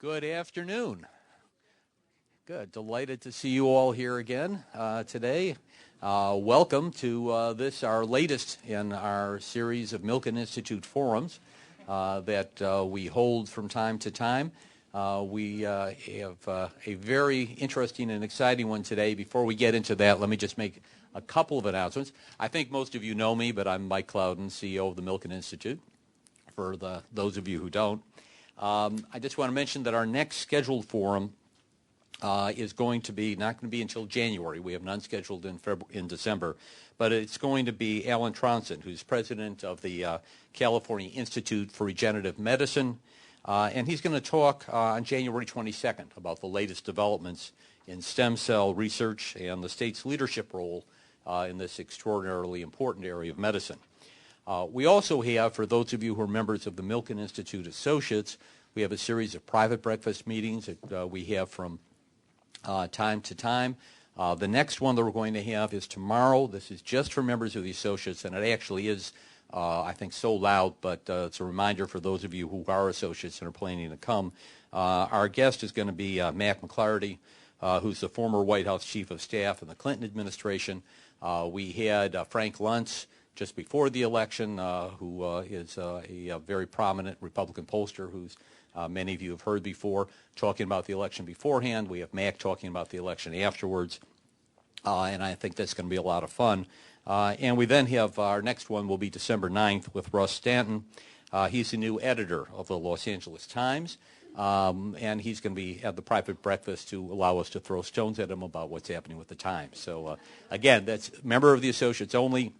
Good afternoon. Good. Delighted to see you all here again today. Welcome to our latest in our series of Milken Institute forums that we hold from time to time. We have a very interesting and exciting one today. Before we get into that, let me just make a couple of announcements. I think most of you know me, but I'm Mike Clouden, CEO of the Milken Institute, for those of you who don't. I just want to mention that our next scheduled forum is going to be not going to be until January. We have none scheduled in December, but it's going to be Alan Tronson, who's president of the California Institute for Regenerative Medicine, and he's going to talk on January 22nd about the latest developments in stem cell research and the state's leadership role in this extraordinarily important area of medicine. We also have, for those of you who are members of the Milken Institute Associates, we have a series of private breakfast meetings that we have from time to time. The next one that we're going to have is tomorrow. This is just for members of the associates, and it actually is, I think, sold out, but it's a reminder for those of you who are associates and are planning to come. Our guest is going to be Mac McClarty, who's the former White House Chief of Staff in the Clinton administration. We had Frank Luntz just before the election, who is a very prominent Republican pollster who's many of you have heard before, talking about the election beforehand. We have Mac talking about the election afterwards, and I think that's going to be a lot of fun. And we then have our next one will be December 9th with Russ Stanton. He's the new editor of the Los Angeles Times, and he's going to be at the private breakfast to allow us to throw stones at him about what's happening with the Times. So, again, that's a member of the associates only.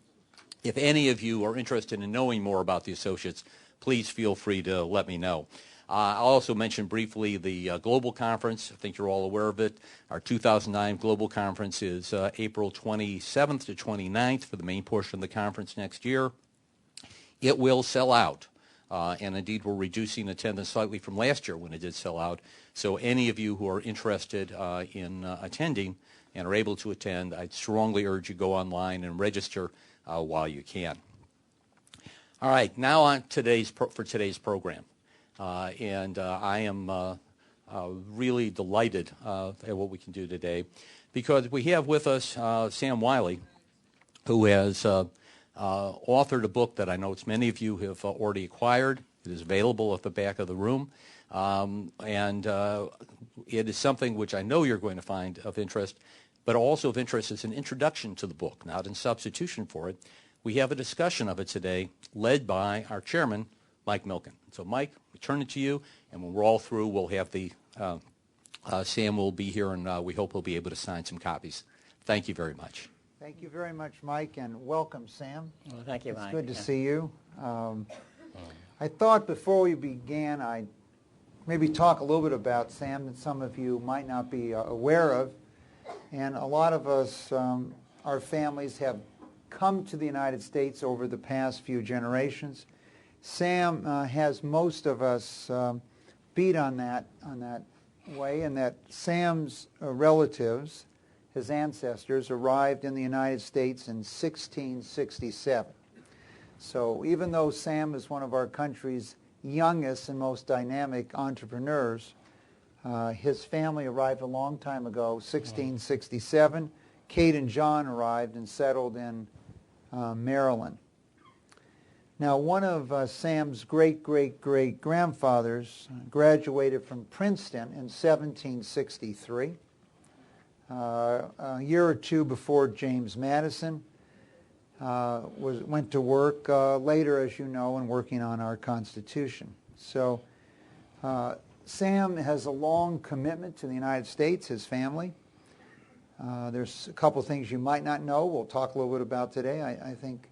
If any of you are interested in knowing more about the associates, please feel free to let me know. I'll also mention briefly the Global Conference. I think you're all aware of it. Our 2009 Global Conference is April 27th to 29th for the main portion of the conference next year. It will sell out, and indeed we're reducing attendance slightly from last year when it did sell out. So any of you who are interested in attending and are able to attend, I'd strongly urge you to go online and register while you can. All right, now on today's program. And I am really delighted at what we can do today because we have with us Sam Wyly, who has authored a book that I know many of you have already acquired. It is available at the back of the room. And it is something which I know you're going to find of interest, but also of interest as an introduction to the book, not in substitution for it. We have a discussion of it today led by our chairman, Mike Milken. So, Mike, we turn it to you, and when we're all through, we'll have Sam will be here, and we hope he'll be able to sign some copies. Thank you very much. Thank you very much, Mike, and welcome, Sam. Well, thank you, Mike. It's good to see you. I thought before we began, I'd maybe talk a little bit about Sam that some of you might not be aware of. And a lot of us, our families have come to the United States over the past few generations. Sam has most of us beat on that way, and that Sam's relatives, his ancestors, arrived in the United States in 1667. So even though Sam is one of our country's youngest and most dynamic entrepreneurs, his family arrived a long time ago, 1667. Kate and John arrived and settled in Maryland. Now, one of Sam's great-great-great-grandfathers graduated from Princeton in 1763, a year or two before James Madison. Went to work later, as you know, in working on our Constitution. So Sam has a long commitment to the United States, his family. There's a couple things you might not know we'll talk a little bit about today. I think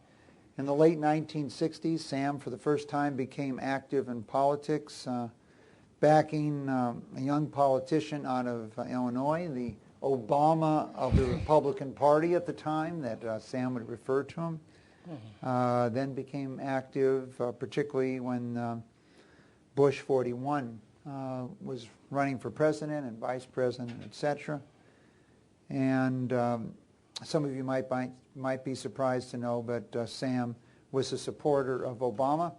in the late 1960s, Sam, for the first time, became active in politics, backing a young politician out of Illinois, the Obama of the Republican Party at the time that Sam would refer to him. Then became active, particularly when Bush 41 was running for president and vice president, etc. And some of you might be surprised to know, but Sam was a supporter of Obama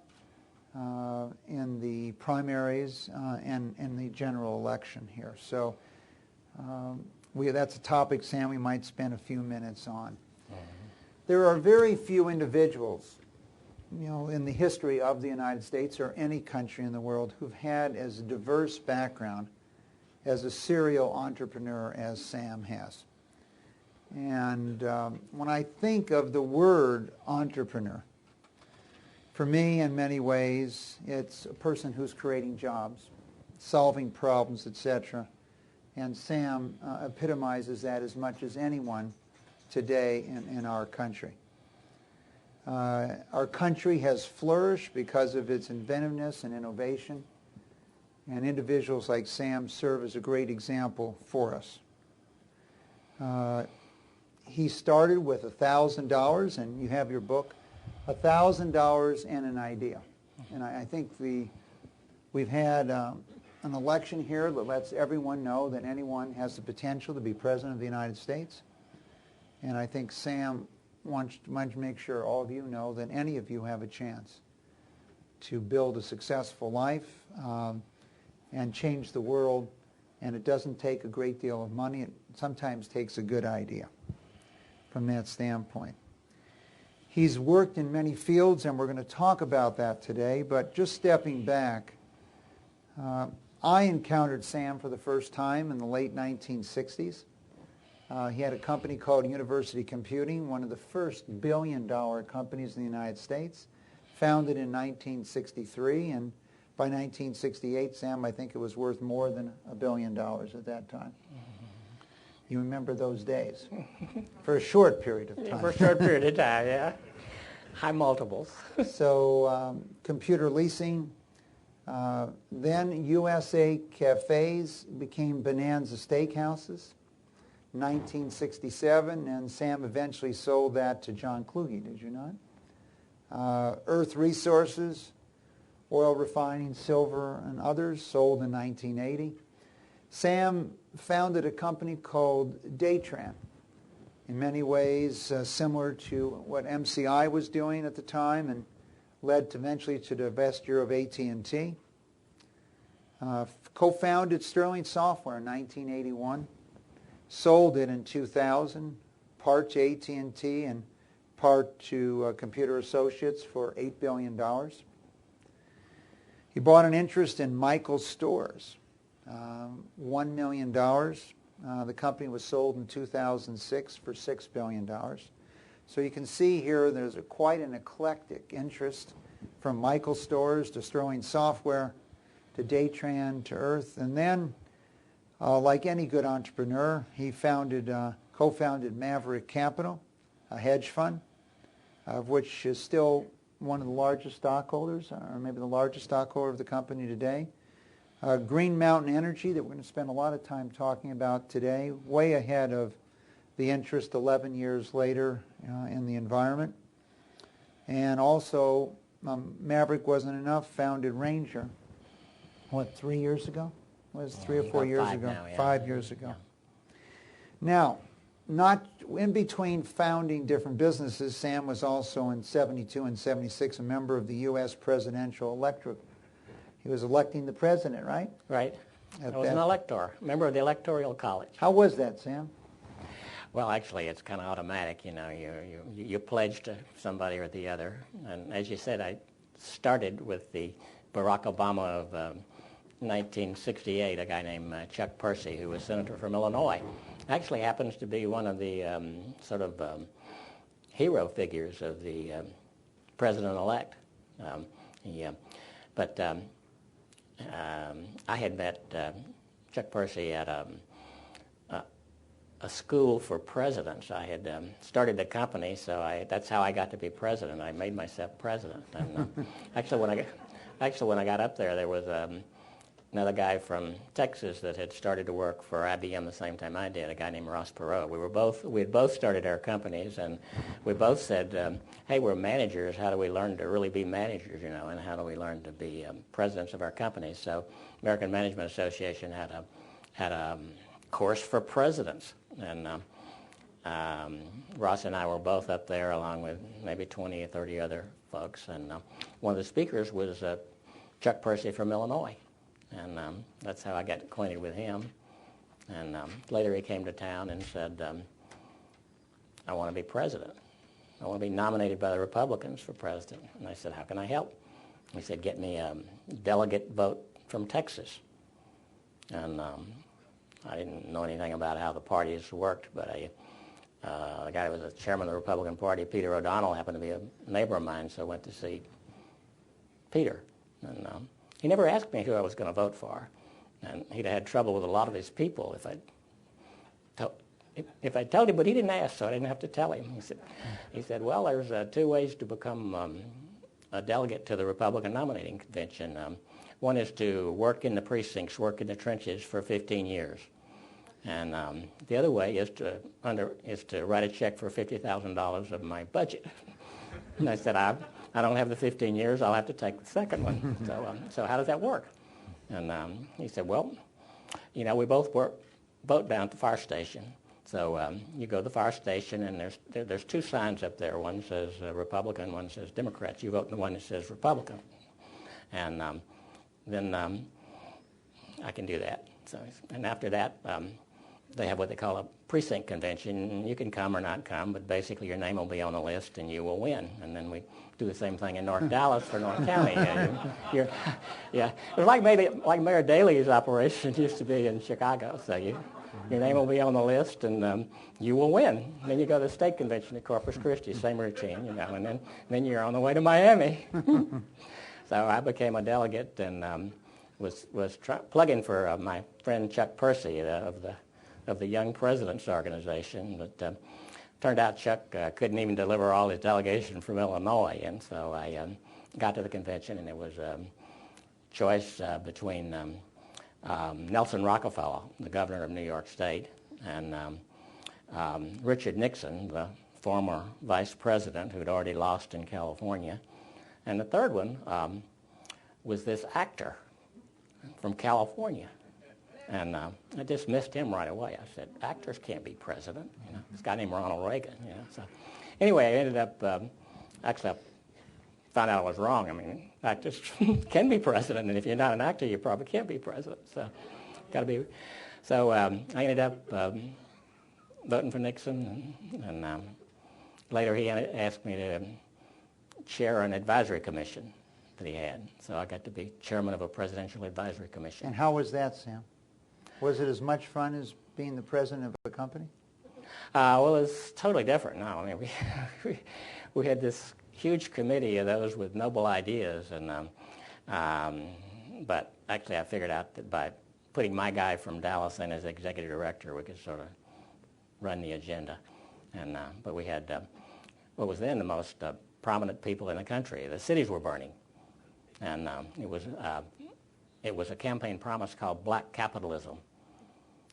in the primaries and in the general election here. So that's a topic, Sam, we might spend a few minutes on. There are very few individuals, in the history of the United States or any country in the world who've had as diverse background as a serial entrepreneur as Sam has. And when I think of the word entrepreneur, for me, in many ways, it's a person who's creating jobs, solving problems, etc. And Sam epitomizes that as much as anyone today in our country. Our country has flourished because of its inventiveness and innovation, and individuals like Sam serve as a great example for us. He started with $1,000, and you have your book, $1,000 and an idea. And I think we've had an election here that lets everyone know that anyone has the potential to be president of the United States. And I think Sam wants to make sure all of you know that any of you have a chance to build a successful life and change the world. And it doesn't take a great deal of money. It sometimes takes a good idea from that standpoint. He's worked in many fields, and we're going to talk about that today. But just stepping back, I encountered Sam for the first time in the late 1960s. He had a company called University Computing, one of the first billion-dollar companies in the United States, founded in 1963. And by 1968, Sam, I think it was worth more than $1 billion at that time. You remember those days? For a short period of time. Yeah, for a short period of time, yeah. High multiples. So computer leasing. Then USA Cafes became Bonanza Steakhouses. 1967, and Sam eventually sold that to John Kluge, did you not? Earth Resources, oil refining, silver, and others, sold in 1980. Sam founded a company called Daytran, in many ways similar to what MCI was doing at the time, and led eventually to the divestiture of AT&T. Co-founded Sterling Software in 1981, sold it in 2000, part to AT&T and part to Computer Associates for $8 billion. He bought an interest in Michael's Stores, $1 million. The company was sold in 2006 for $6 billion. So you can see here there's quite an eclectic interest from Michael's Stores to Sterling Software to Daytran to Earth. And then, like any good entrepreneur, he co-founded Maverick Capital, a hedge fund, of which is still one of the largest stockholders, or maybe the largest stockholder of the company today. Green Mountain Energy, that we're going to spend a lot of time talking about today, way ahead of the interest 11 years later in the environment. And also, Maverick wasn't enough, founded Ranger, 3 years ago? Was it 3 or 4 years ago? Now, yeah. 5 years ago. Now, not in between founding different businesses, Sam was also in 72 and 76 a member of the U.S. presidential electorate. He was electing the president, right? Right. I was an elector, member of the Electoral College. How was that, Sam? Well, actually, it's kind of automatic. You pledge to somebody or the other. And as you said, I started with the Barack Obama of 1968, a guy named Chuck Percy, who was senator from Illinois. Actually happens to be one of the hero figures of the president-elect. I had met Chuck Percy at a school for presidents. I had started a company, so that's how I got to be president. I made myself president. And actually, when I got up there was another guy from Texas that had started to work for IBM the same time I did, a guy named Ross Perot. We had both started our companies, and we both said, hey, we're managers. How do we learn to really be managers, and how do we learn to be presidents of our companies? So American Management Association had a course for presidents, and Ross and I were both up there along with maybe 20 or 30 other folks, and one of the speakers was Chuck Percy from Illinois, and that's how I got acquainted with him. And later he came to town and said, I want to be president. I want to be nominated by the Republicans for president. And I said, how can I help? He said, get me a delegate vote from Texas. And I didn't know anything about how the parties worked, but the guy who was the chairman of the Republican Party, Peter O'Donnell, happened to be a neighbor of mine, so I went to see Peter. And he never asked me who I was going to vote for. And he'd had trouble with a lot of his people if I told him, but he didn't ask, so I didn't have to tell him. He said, well, there's 2 ways to become a delegate to the Republican nominating convention. One is to work in the precincts, work in the trenches for 15 years. And the other way is to write a check for $50,000 of my budget. And I said, I don't have the 15 years. I'll have to take the second one. So how does that work? And he said, well, we both vote down at the fire station. So you go to the fire station, and there's 2 signs up there. One says Republican, one says Democrats. You vote in the one that says Republican. And then I can do that. So, and after that, they have what they call a precinct convention. You can come or not come, but basically your name will be on the list and you will win. And then we do the same thing in North Dallas for North County. It was like Mayor Daley's operation used to be in Chicago. So your name will be on the list and you will win. And then you go to the state convention at Corpus Christi, same routine, and then you're on the way to Miami. So I became a delegate and was plugging for my friend Chuck Percy of the Young Presidents Organization, but turned out Chuck couldn't even deliver all his delegation from Illinois, and so I got to the convention, and it was a choice between Nelson Rockefeller, the governor of New York State, and Richard Nixon, the former vice president who had already lost in California. And the third one was this actor from California. And I dismissed him right away. I said, actors can't be president. This guy named Ronald Reagan. So anyway, I ended up, actually I found out I was wrong. I mean, actors can be president, and if you're not an actor, you probably can't be president. So got to be. So I ended up voting for Nixon, and later he asked me to chair an advisory commission that he had. So I got to be chairman of a presidential advisory commission. And how was that, Sam? Was it as much fun as being the president of a company? Well, it's totally different now. I mean, we had this huge committee of those with noble ideas, and but actually I figured out that by putting my guy from Dallas in as executive director, we could sort of run the agenda. And but we had what was then the most prominent people in the country. The cities were burning, and it was a campaign promise called Black Capitalism,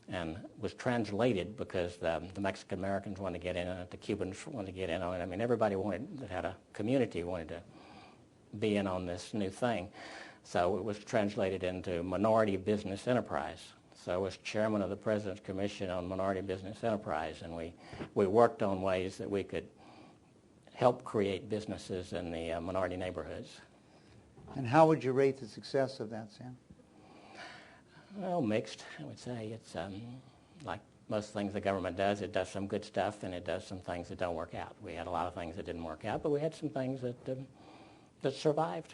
and was translated because the Mexican Americans wanted to get in on it, the Cubans wanted to get in on it. I mean, everybody that had a community wanted to be in on this new thing. So it was translated into Minority Business Enterprise. So I was chairman of the President's Commission on Minority Business Enterprise, and we worked on ways that we could help create businesses in the minority neighborhoods. And how would you rate the success of that, Sam? Well, mixed, I would say. It's like most things the government does. It does some good stuff, and it does some things that don't work out. We had a lot of things that didn't work out, but we had some things that survived.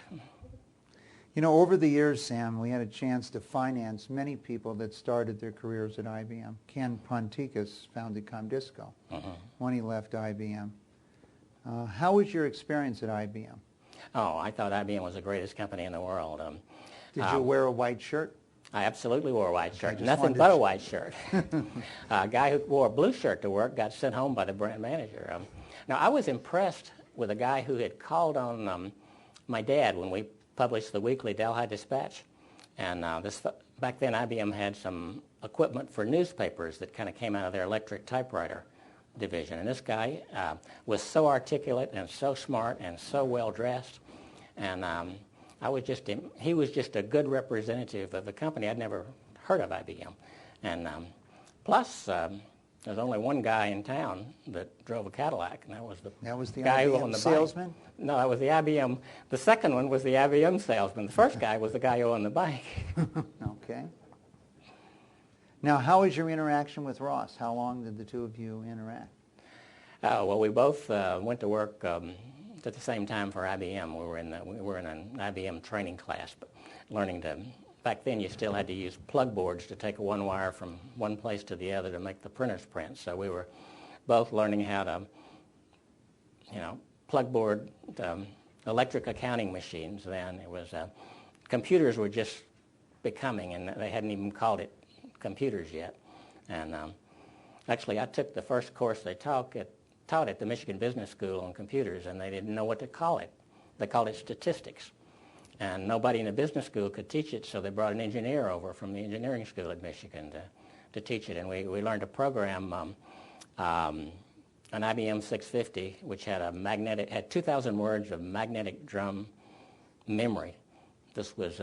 You know, over the years, Sam, we had a chance to finance many people that started their careers at IBM. Ken Ponticus founded Comdisco when he left IBM. How was your experience at IBM? Oh, I thought IBM was the greatest company in the world. Did you wear a white shirt? I absolutely wore a white shirt. Nothing but a white shirt. A guy who wore a blue shirt to work got sent home by the brand manager. Now, I was impressed with a guy who had called on my dad when we published the weekly Delhi Dispatch. And back then, IBM had some equipment for newspapers that kind of came out of their electric typewriter division. And this guy was so articulate and so smart and so well dressed. And he was just a good representative of the company. I'd never heard of IBM. And plus, There's only one guy in town that drove a Cadillac, and that was the guy who IBM owned the salesman? bank. No, that was the IBM. The second one was the IBM salesman. The first guy was the guy who owned the bank. Okay. Now, how was your interaction with Ross? How long did the two of you interact? Well, we both went to work at the same time for IBM. We were in an IBM training class, but learning to. Back then, you still had to use plug boards to take one wire from one place to the other to make the printers print. So we were both learning how to, plug board electric accounting machines. Then it was computers were just becoming, and they hadn't even called it computers yet. And actually, I took the first course they taught at the Michigan Business School on computers, and they didn't know what to call it. They called it statistics. And nobody in the business school could teach it, so they brought an engineer over from the engineering school at Michigan to teach it. And we learned to program an IBM 650, which had had 2,000 words of magnetic drum memory. This was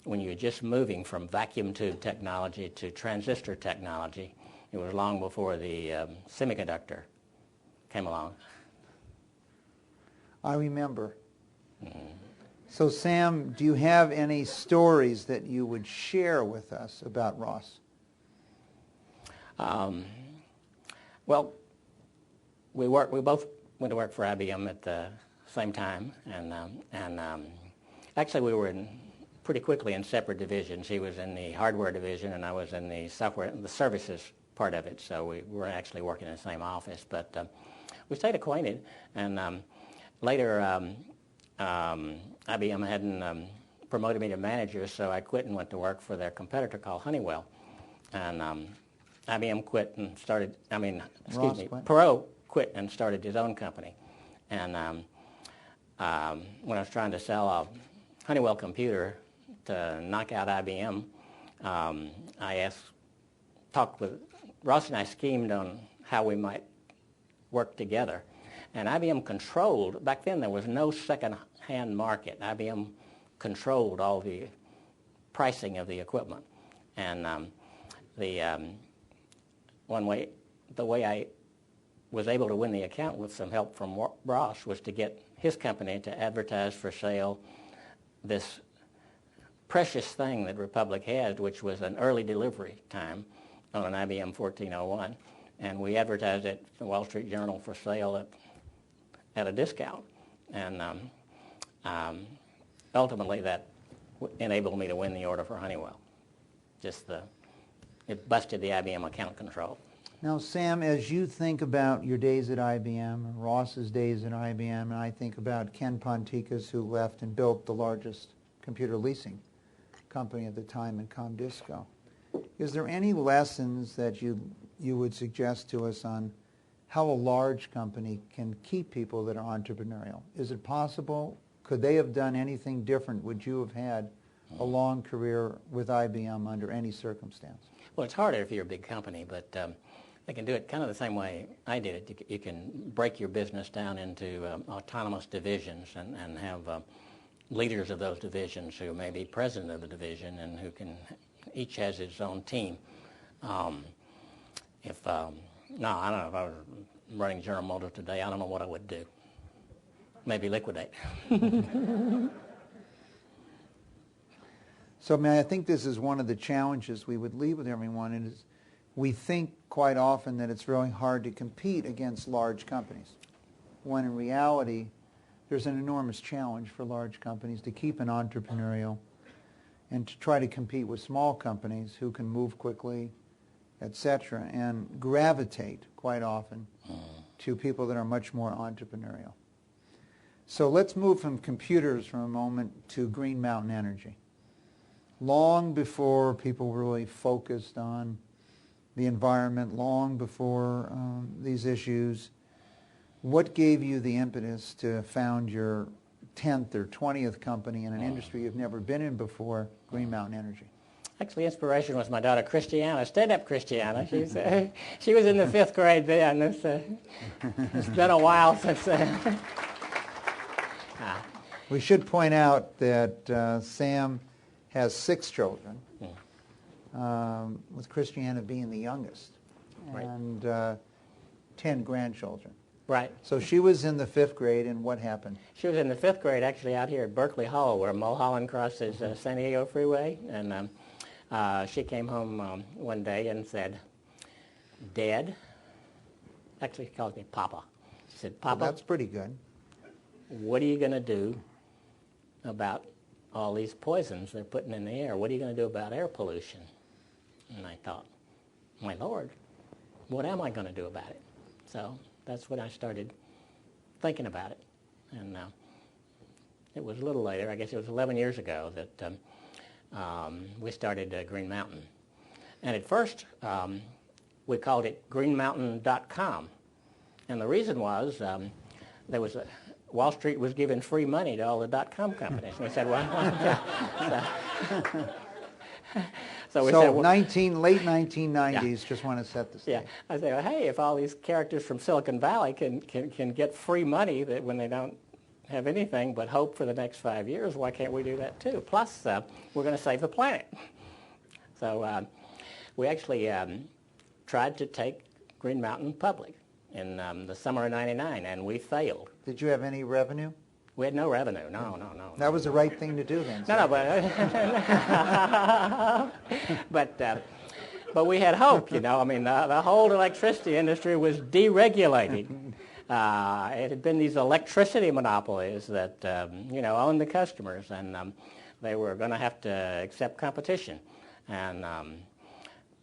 when you were just moving from vacuum tube technology to transistor technology. It was long before the semiconductor came along. I remember. So, Sam, do you have any stories that you would share with us about Ross? Well, we both went to work for IBM at the same time, and actually we were pretty quickly in separate divisions. He was in the hardware division, and I was in the software, the services part of it. So we were actually working in the same office, but we stayed acquainted, and later. IBM hadn't promoted me to manager, so I quit and went to work for their competitor called Honeywell. And IBM quit and started, Perot quit and started his own company. And when I was trying to sell a Honeywell computer to knock out IBM, talked with Ross, and I schemed on how we might work together. And IBM controlled, back then there was no second-hand market. IBM controlled all the pricing of the equipment. And the way I was able to win the account with some help from Ross was to get his company to advertise for sale this precious thing that Republic had, which was an early delivery time on an IBM 1401. And we advertised it in the Wall Street Journal for sale at a discount, and ultimately that enabled me to win the order for Honeywell. It busted the IBM account control. Now, Sam, as you think about your days at IBM, Ross's days at IBM, and I think about Ken Ponticus, who left and built the largest computer leasing company at the time in ComDisco, is there any lessons that you would suggest to us on how a large company can keep people that are entrepreneurial? Is it possible? Could they have done anything different? Would you have had a long career with IBM under any circumstance? Well, it's harder if you're a big company, but they can do it kind of the same way I did it. You can break your business down into autonomous divisions and have leaders of those divisions who may be president of the division and who can each has its own team. No, I don't know if I was running General Motors today. I don't know what I would do. Maybe liquidate. So, I think this is one of the challenges we would leave with everyone, and is we think quite often that it's really hard to compete against large companies, when in reality there's an enormous challenge for large companies to keep an entrepreneurial and to try to compete with small companies who can move quickly, etc., and gravitate quite often to people that are much more entrepreneurial. So let's move from computers for a moment to Green Mountain Energy. Long before people really focused on the environment, long before these issues, what gave you the impetus to found your 10th or 20th company in an industry you've never been in before, Green Mountain Energy? Actually, inspiration was my daughter, Christiana, stand-up Christiana. She was in the 5th grade then. It's been a while since then. We should point out that Sam has 6 children, with Christiana being the youngest. Right. and 10 grandchildren. Right. So she was in the 5th grade, and what happened? She was in the 5th grade, actually, out here at Berkeley Hall, where Mulholland crosses San Diego Freeway. And she came home one day and said, "Dad," actually she calls me Papa. She said, "Papa, Well, that's pretty good. what are you going to do about all these poisons they're putting in the air? What are you going to do about air pollution?" And I thought, my Lord, what am I going to do about it? So that's when I started thinking about it. And it was a little later, I guess it was 11 years ago, that we started Green Mountain. And at first, we called it greenmountain.com. And the reason was there was Wall Street was giving free money to all the .com companies. And we said, well, so we said, well, late 1990s, just want to set the stage. yeah. I said, well, hey, if all these characters from Silicon Valley can get free money that when they don't have anything but hope for the next 5 years, why can't we do that too? Plus, we're going to save the planet. So we actually tried to take Green Mountain public in the summer of '99, and we failed. Did you have any revenue? We had no revenue. No. That was the right thing to do then. No, but we had hope, you know. I mean, the whole electricity industry was deregulated. It had been these electricity monopolies that, owned the customers, and they were going to have to accept competition. And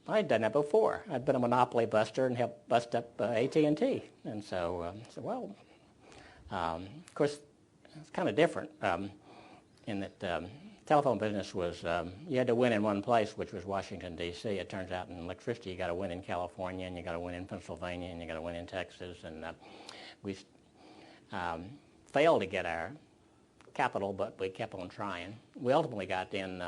I'd done that before. I'd been a monopoly buster and helped bust up AT&T. And so, of course, it's kind of different in that telephone business was, you had to win in one place, which was Washington, D.C. It turns out in electricity you got to win in California, and you got to win in Pennsylvania, and you got to win in Texas. And we failed to get our capital, but we kept on trying. We ultimately got in,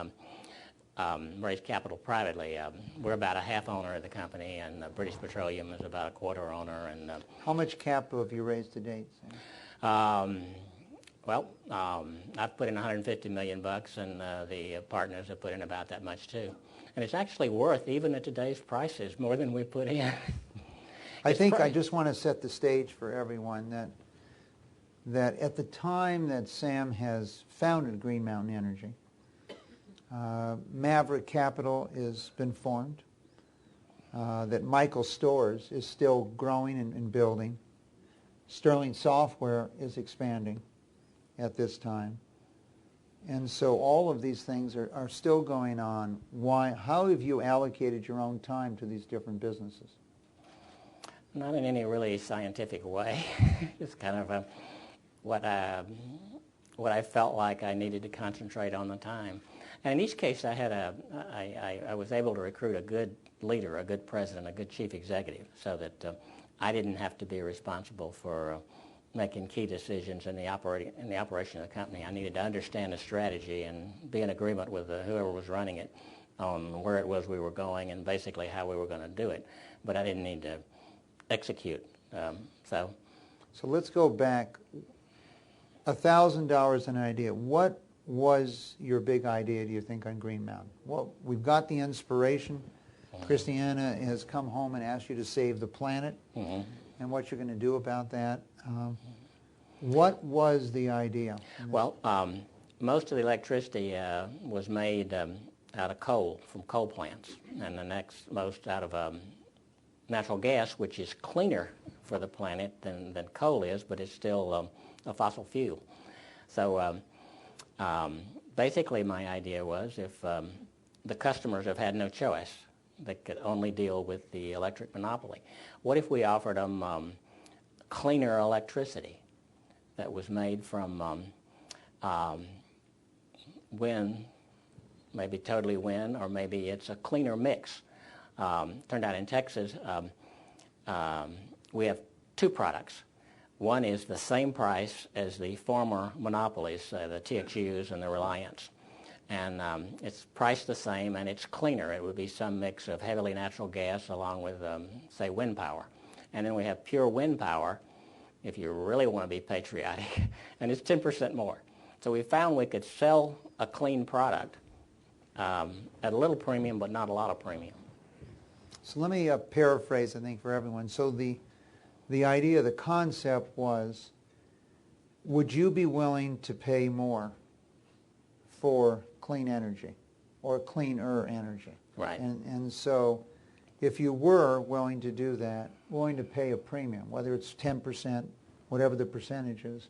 raised capital privately. We're about a half owner of the company, and British Petroleum is about a quarter owner. And how much capital have you raised to date, Sam? I've put in $150 million, and the partners have put in about that much too. And it's actually worth, even at today's prices, more than we put in. I just want to set the stage for everyone that at the time that Sam has founded Green Mountain Energy, Maverick Capital has been formed, that Michael Stores is still growing and building. Sterling Software is expanding at this time. And so all of these things are still going on. How have you allocated your own time to these different businesses? Not in any really scientific way. Just kind of what I felt like I needed to concentrate on the time. And in each case, I was able to recruit a good leader, a good president, a good chief executive, so that I didn't have to be responsible for making key decisions in the operation of the company. I needed to understand the strategy and be in agreement with whoever was running it on where it was we were going and basically how we were going to do it. But I didn't need to execute. So let's go back. $1,000 an idea. What was your big idea, do you think, on Green Mountain? Well, we've got the inspiration. Christiana has come home and asked you to save the planet, and what you're going to do about that. What was the idea? Well, most of the electricity was made out of coal, from coal plants, and the next most out of natural gas, which is cleaner for the planet than coal is, but it's still a fossil fuel. So basically my idea was if the customers have had no choice, they could only deal with the electric monopoly. What if we offered them cleaner electricity that was made from wind, maybe totally wind, or maybe it's a cleaner mix. Turned out in Texas, we have two products. One is the same price as the former monopolies, the TXUs and the Reliance. And it's priced the same, and it's cleaner. It would be some mix of heavily natural gas along with, say, wind power. And then we have pure wind power, if you really want to be patriotic, and it's 10% more. So we found we could sell a clean product at a little premium, but not a lot of premium. So let me paraphrase, I think, for everyone. So the idea, the concept was, would you be willing to pay more for clean energy or cleaner energy? Right. And so if you were willing to do that, willing to pay a premium, whether it's 10%, whatever the percentage is,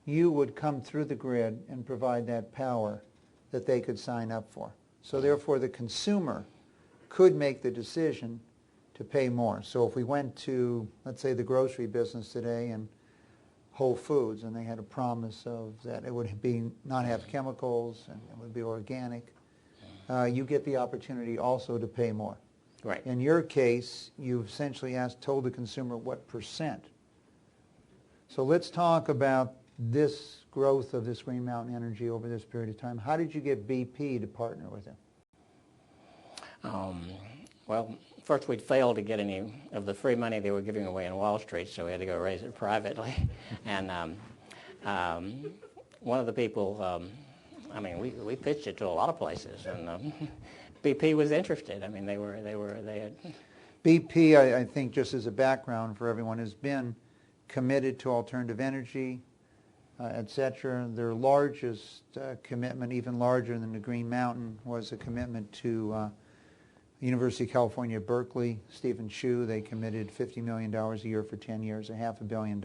you would come through the grid and provide that power that they could sign up for. So therefore the consumer could make the decision to pay more. So if we went to, let's say, the grocery business today and Whole Foods, and they had a promise of that it would be not have chemicals and it would be organic, you get the opportunity also to pay more. Right. In your case, you essentially told the consumer what percent. So let's talk about this growth of this Green Mountain Energy over this period of time. How did you get BP to partner with him? Well, first we'd failed to get any of the free money they were giving away in Wall Street, so we had to go raise it privately. And one of the people, we pitched it to a lot of places, and BP was interested. I mean, they had. BP, I think, just as a background for everyone, has been committed to alternative energy, et cetera. Their largest commitment, even larger than the Green Mountain, was a commitment to University of California, Berkeley. Stephen Chu, they committed $50 million a year for 10 years, $500 million,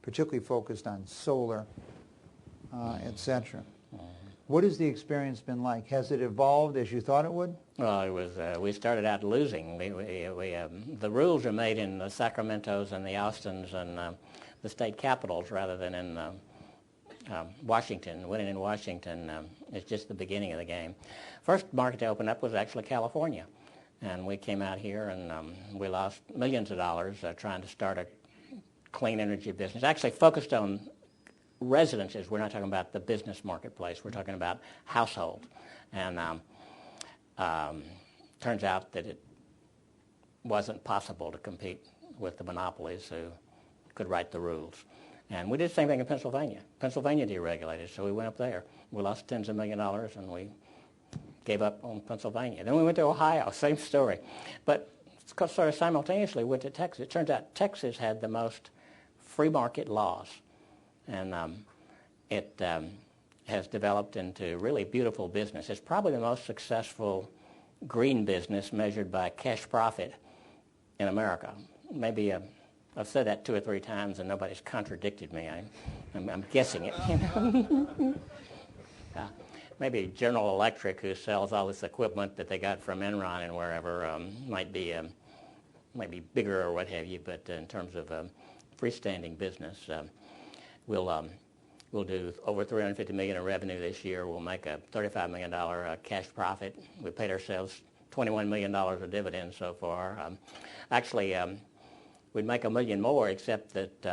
particularly focused on solar, et cetera. What has the experience been like? Has it evolved as you thought it would? Well, it was. We started out losing. The rules are made in the Sacramentos and the Austins and the state capitals rather than in Washington. Winning in Washington is just the beginning of the game. First market to open up was actually California, and we came out here and we lost millions of dollars trying to start a clean energy business. Actually focused on residences. We're not talking about the business marketplace. We're talking about household. And turns out that it wasn't possible to compete with the monopolies who could write the rules. And we did the same thing in Pennsylvania. Pennsylvania deregulated, so we went up there. We lost tens of millions of dollars, and we gave up on Pennsylvania. Then we went to Ohio, same story. But sort of simultaneously went to Texas. It turns out Texas had the most free market laws. And it has developed into really beautiful business. It's probably the most successful green business measured by cash profit in America. Maybe I've said that 2 or 3 times and nobody's contradicted me. I'm guessing it. Maybe General Electric, who sells all this equipment that they got from Enron and wherever, might be bigger or what have you. But in terms of freestanding business. We'll do over $350 million in revenue this year. We'll make a $35 million cash profit. We paid ourselves $21 million of dividends so far. We'd make $1 million more, except that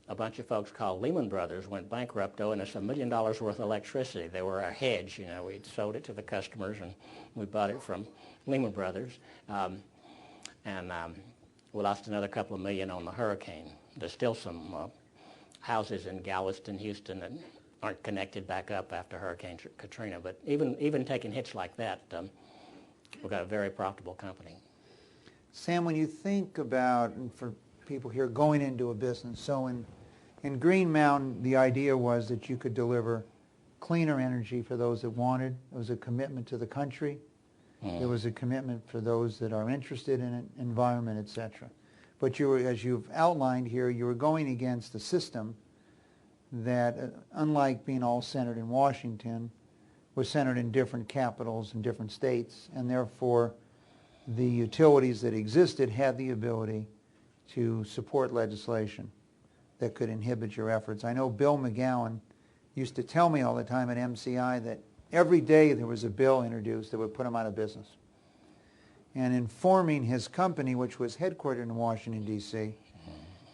a bunch of folks called Lehman Brothers went bankrupt, owing us $1 million worth of electricity. They were our hedge. You know, we'd sold it to the customers, and we bought it from Lehman Brothers. We lost another couple of million on the hurricane. There's still some houses in Galveston, Houston that aren't connected back up after Hurricane Katrina. But even taking hits like that, we've got a very profitable company. Sam, when you think about, and for people here going into a business, so in Green Mountain, the idea was that you could deliver cleaner energy for those that wanted. It was a commitment to the country. It was a commitment for those that are interested in it, environment, etc. But you were, as you've outlined here, you were going against a system that, unlike being all centered in Washington, was centered in different capitals and different states, and therefore the utilities that existed had the ability to support legislation that could inhibit your efforts. I know Bill McGowan used to tell me all the time at MCI that every day there was a bill introduced that would put him out of business. And in forming his company, which was headquartered in Washington, D.C.,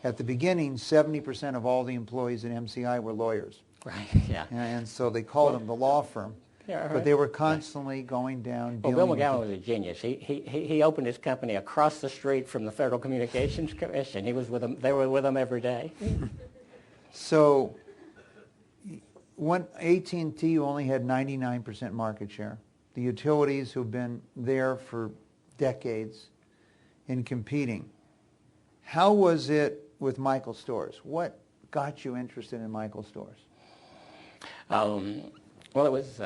at the beginning, 70% of all the employees at MCI were lawyers. Right, yeah. And so they called them the law firm. Yeah, right. But they were constantly going down. Well, Bill McGowan was a genius. He opened his company across the street from the Federal Communications Commission. He was with them. They were with him every day. So when AT&T only had 99% market share. The utilities who've been there for decades in competing. How was it with Michael Stores? What got you interested in Michael Stores? Well, it was,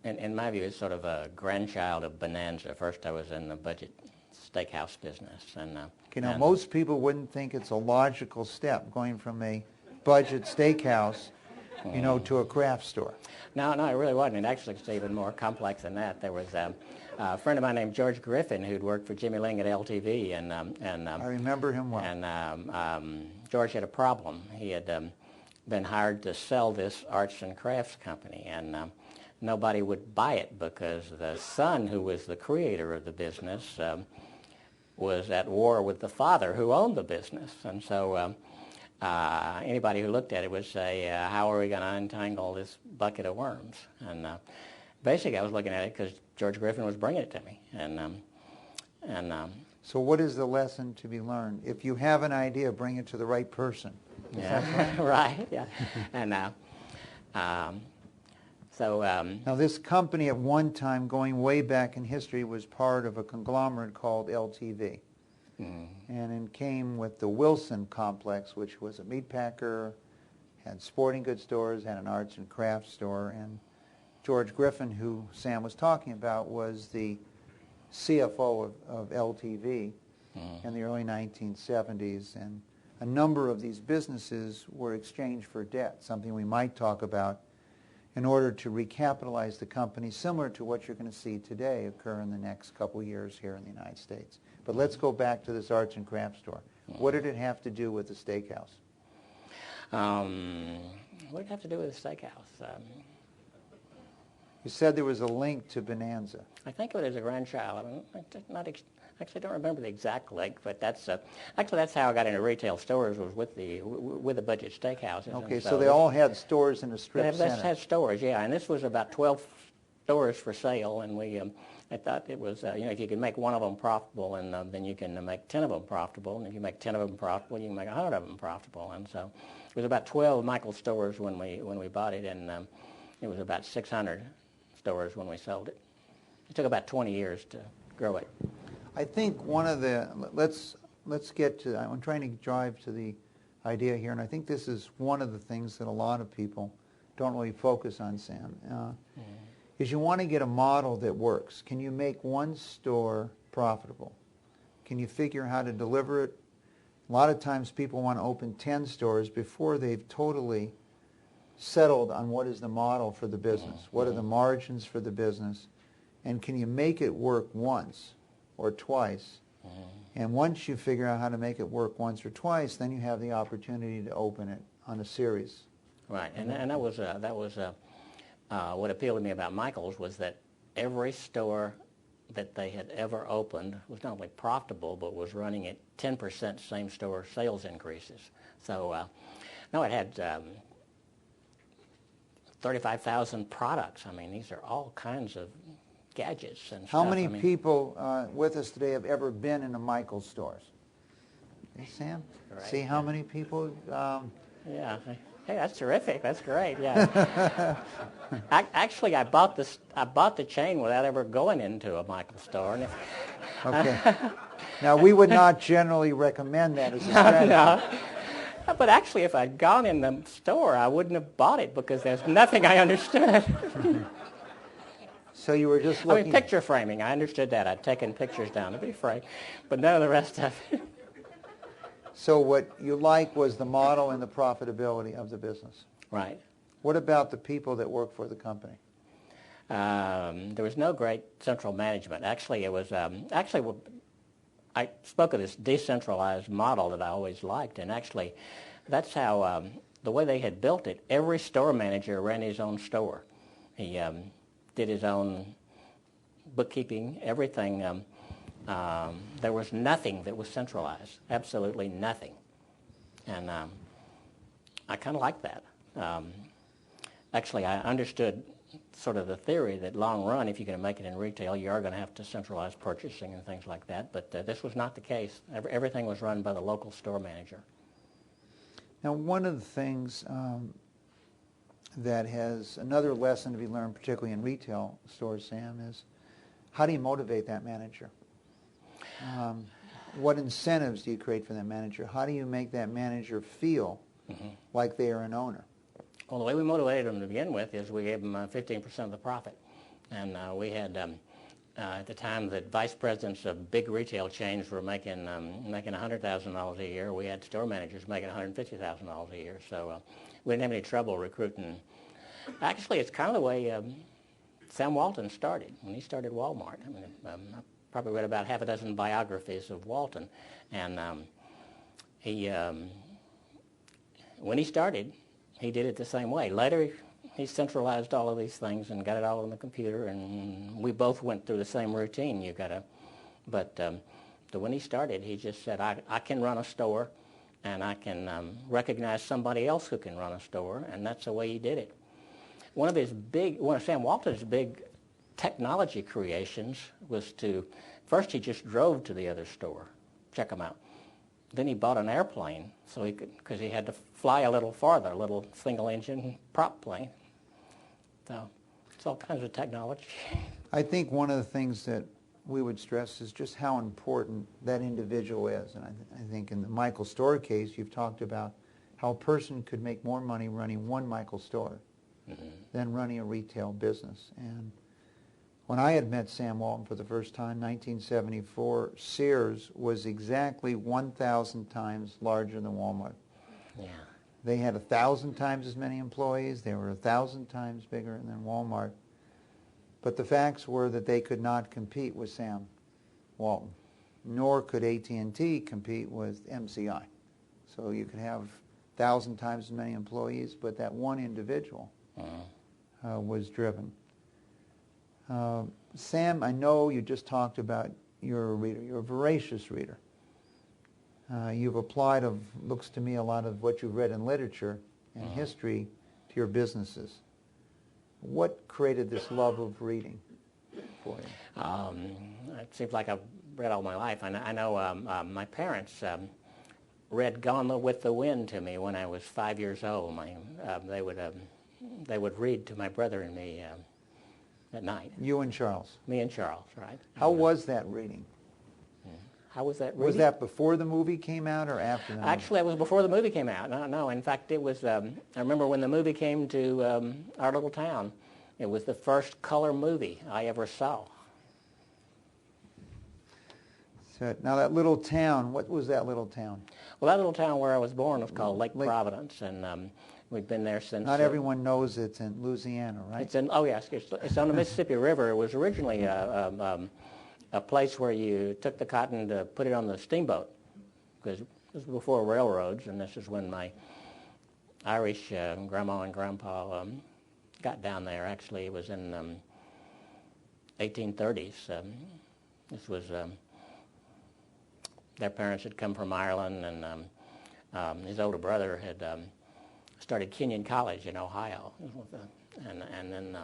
in my view, it's sort of a grandchild of Bonanza. First, I was in the budget steakhouse business. And most people wouldn't think it's a logical step going from a budget steakhouse, to a craft store. No, it really wasn't. It actually was even more complex than that. There was a friend of mine named George Griffin who'd worked for Jimmy Ling at LTV, and I remember him well. And George had a problem. He had been hired to sell this arts and crafts company, and nobody would buy it because the son, who was the creator of the business, was at war with the father who owned the business. And so anybody who looked at it would say, how are we going to untangle this bucket of worms? And basically I was looking at it because George Griffin was bringing it to me. So what is the lesson to be learned? If you have an idea, bring it to the right person. Yeah, right, yeah. And now this company at one time, going way back in history, was part of a conglomerate called LTV. And it came with the Wilson complex, which was a meat packer, had sporting goods stores, had an arts and crafts store, and George Griffin, who Sam was talking about, was the CFO of LTV in the early 1970s, and a number of these businesses were exchanged for debt, something we might talk about, in order to recapitalize the company, similar to what you're going to see today occur in the next couple of years here in the United States. But let's go back to this arts and crafts store. What did it have to do with the steakhouse? What did it have to do with the steakhouse? You said there was a link to Bonanza. I think of it as a grandchild. I don't remember the exact link, but that's how I got into retail stores, was with the budget steakhouses. Okay, so they all had stores in a strip center. They had stores, yeah, and this was about 12 stores for sale, and I thought it was, if you can make one of them profitable, and then you can make 10 of them profitable, and if you make 10 of them profitable, you can make 100 of them profitable, and so it was about 12 Michael stores when we bought it, and it was about 600 stores when we sold it. It took about 20 years to grow it. I think one of the, let's get to, I'm trying to drive to the idea here, and I think this is one of the things that a lot of people don't really focus on, Sam, is you want to get a model that works. Can you make one store profitable? Can you figure how to deliver it? A lot of times people want to open 10 stores before they've totally settled on what is the model for the business, what are the margins for the business, and can you make it work once or twice? And once you figure out how to make it work once or twice, then you have the opportunity to open it on a series. Right, and that was what appealed to me about Michael's, was that every store that they had ever opened was not only profitable, but was running at 10% same-store sales increases. So, it had 35,000 products. I mean, these are all kinds of gadgets and How stuff. many people with us today have ever been in a Michael's stores? Hey, Sam? Right. See how many people? Yeah. Hey, that's terrific. That's great. Yeah. Actually, I bought the chain without ever going into a Michael's store. And Okay. Now, we would not generally recommend that as a strategy. No. But actually, if I'd gone in the store, I wouldn't have bought it because there's nothing I understood. So you were just looking... picture framing, I understood that. I'd taken pictures down to be framed, but none of the rest of it. So what you liked was the model and the profitability of the business. Right. What about the people that work for the company? There was no great central management. Actually, it was... I spoke of this decentralized model that I always liked, and actually that's how, the way they had built it, every store manager ran his own store. He did his own bookkeeping, everything. There was nothing that was centralized, absolutely nothing. And I kind of liked that. Actually, I understood sort of the theory that long run, if you're going to make it in retail, you are going to have to centralize purchasing and things like that. But this was not the case. Everything was run by the local store manager. Now, one of the things that has another lesson to be learned, particularly in retail stores, Sam, is how do you motivate that manager? What incentives do you create for that manager? How do you make that manager feel like they are an owner? Well, the way we motivated them to begin with is we gave them 15% of the profit. And we had, at the time that vice presidents of big retail chains were making $100,000 a year, we had store managers making $150,000 a year. So we didn't have any trouble recruiting. Actually, it's kind of the way Sam Walton started when he started Walmart. I mean, I probably read about half a dozen biographies of Walton, and when he started, he did it the same way. Later, he centralized all of these things and got it all on the computer, and we both went through the same routine. But when he started, he just said, I can run a store, and I can recognize somebody else who can run a store, and that's the way he did it. One of Sam Walton's big technology creations was first he just drove to the other store, check them out. Then he bought an airplane because he had to fly a little farther, a little single-engine prop plane. So it's all kinds of technology. I think one of the things that we would stress is just how important that individual is. And I think in the Michael store case, you've talked about how a person could make more money running one Michael store than running a retail business. And when I had met Sam Walton for the first time, 1974, Sears was exactly 1,000 times larger than Walmart. Yeah. They had 1,000 times as many employees. They were 1,000 times bigger than Walmart. But the facts were that they could not compete with Sam Walton, nor could AT&T compete with MCI. So you could have 1,000 times as many employees, but that one individual was driven. Sam, I know you just talked about you're a reader. You're a voracious reader. You've applied, looks to me, a lot of what you've read in literature and history to your businesses. What created this love of reading for you? It seems like I've read all my life. I know my parents read Gone with the Wind to me when I was 5 years old. They would read to my brother and me at night. You and Charles? Me and Charles, right. How was that reading? How was that reading? Was that before the movie came out or after the movie? Actually, it was before the movie came out. No, in fact, it was, I remember when the movie came to our little town, it was the first color movie I ever saw. So, now that little town, what was that little town? Well, that little town where I was born was called Lake Providence, and we've been there since... Not everyone knows it's in Louisiana, right? Yes, it's on the Mississippi River. It was originally a place where you took the cotton to put it on the steamboat, because this was before railroads, and this is when my Irish grandma and grandpa got down there. Actually, it was in 1830s. This was... their parents had come from Ireland, and his older brother had started Kenyon College in Ohio. And then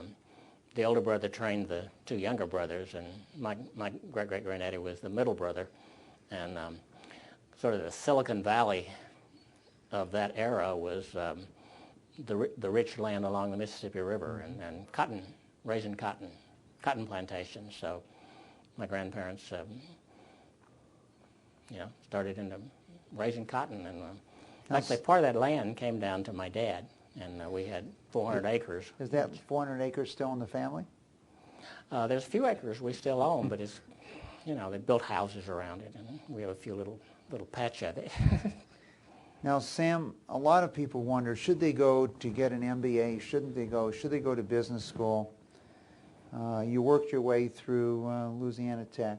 the older brother trained the two younger brothers, and my great-great-granddaddy was the middle brother. And sort of the Silicon Valley of that era was the rich land along the Mississippi River, and cotton, raising cotton plantations. So my grandparents started into raising cotton, and actually part of that land came down to my dad, and we had 400 acres. Is that 400 acres still in the family? There's a few acres we still own, but it's, they built houses around it, and we have a few little patch of it. Now, Sam, a lot of people wonder, should they go to get an MBA? Shouldn't they go? Should they go to business school? You worked your way through Louisiana Tech.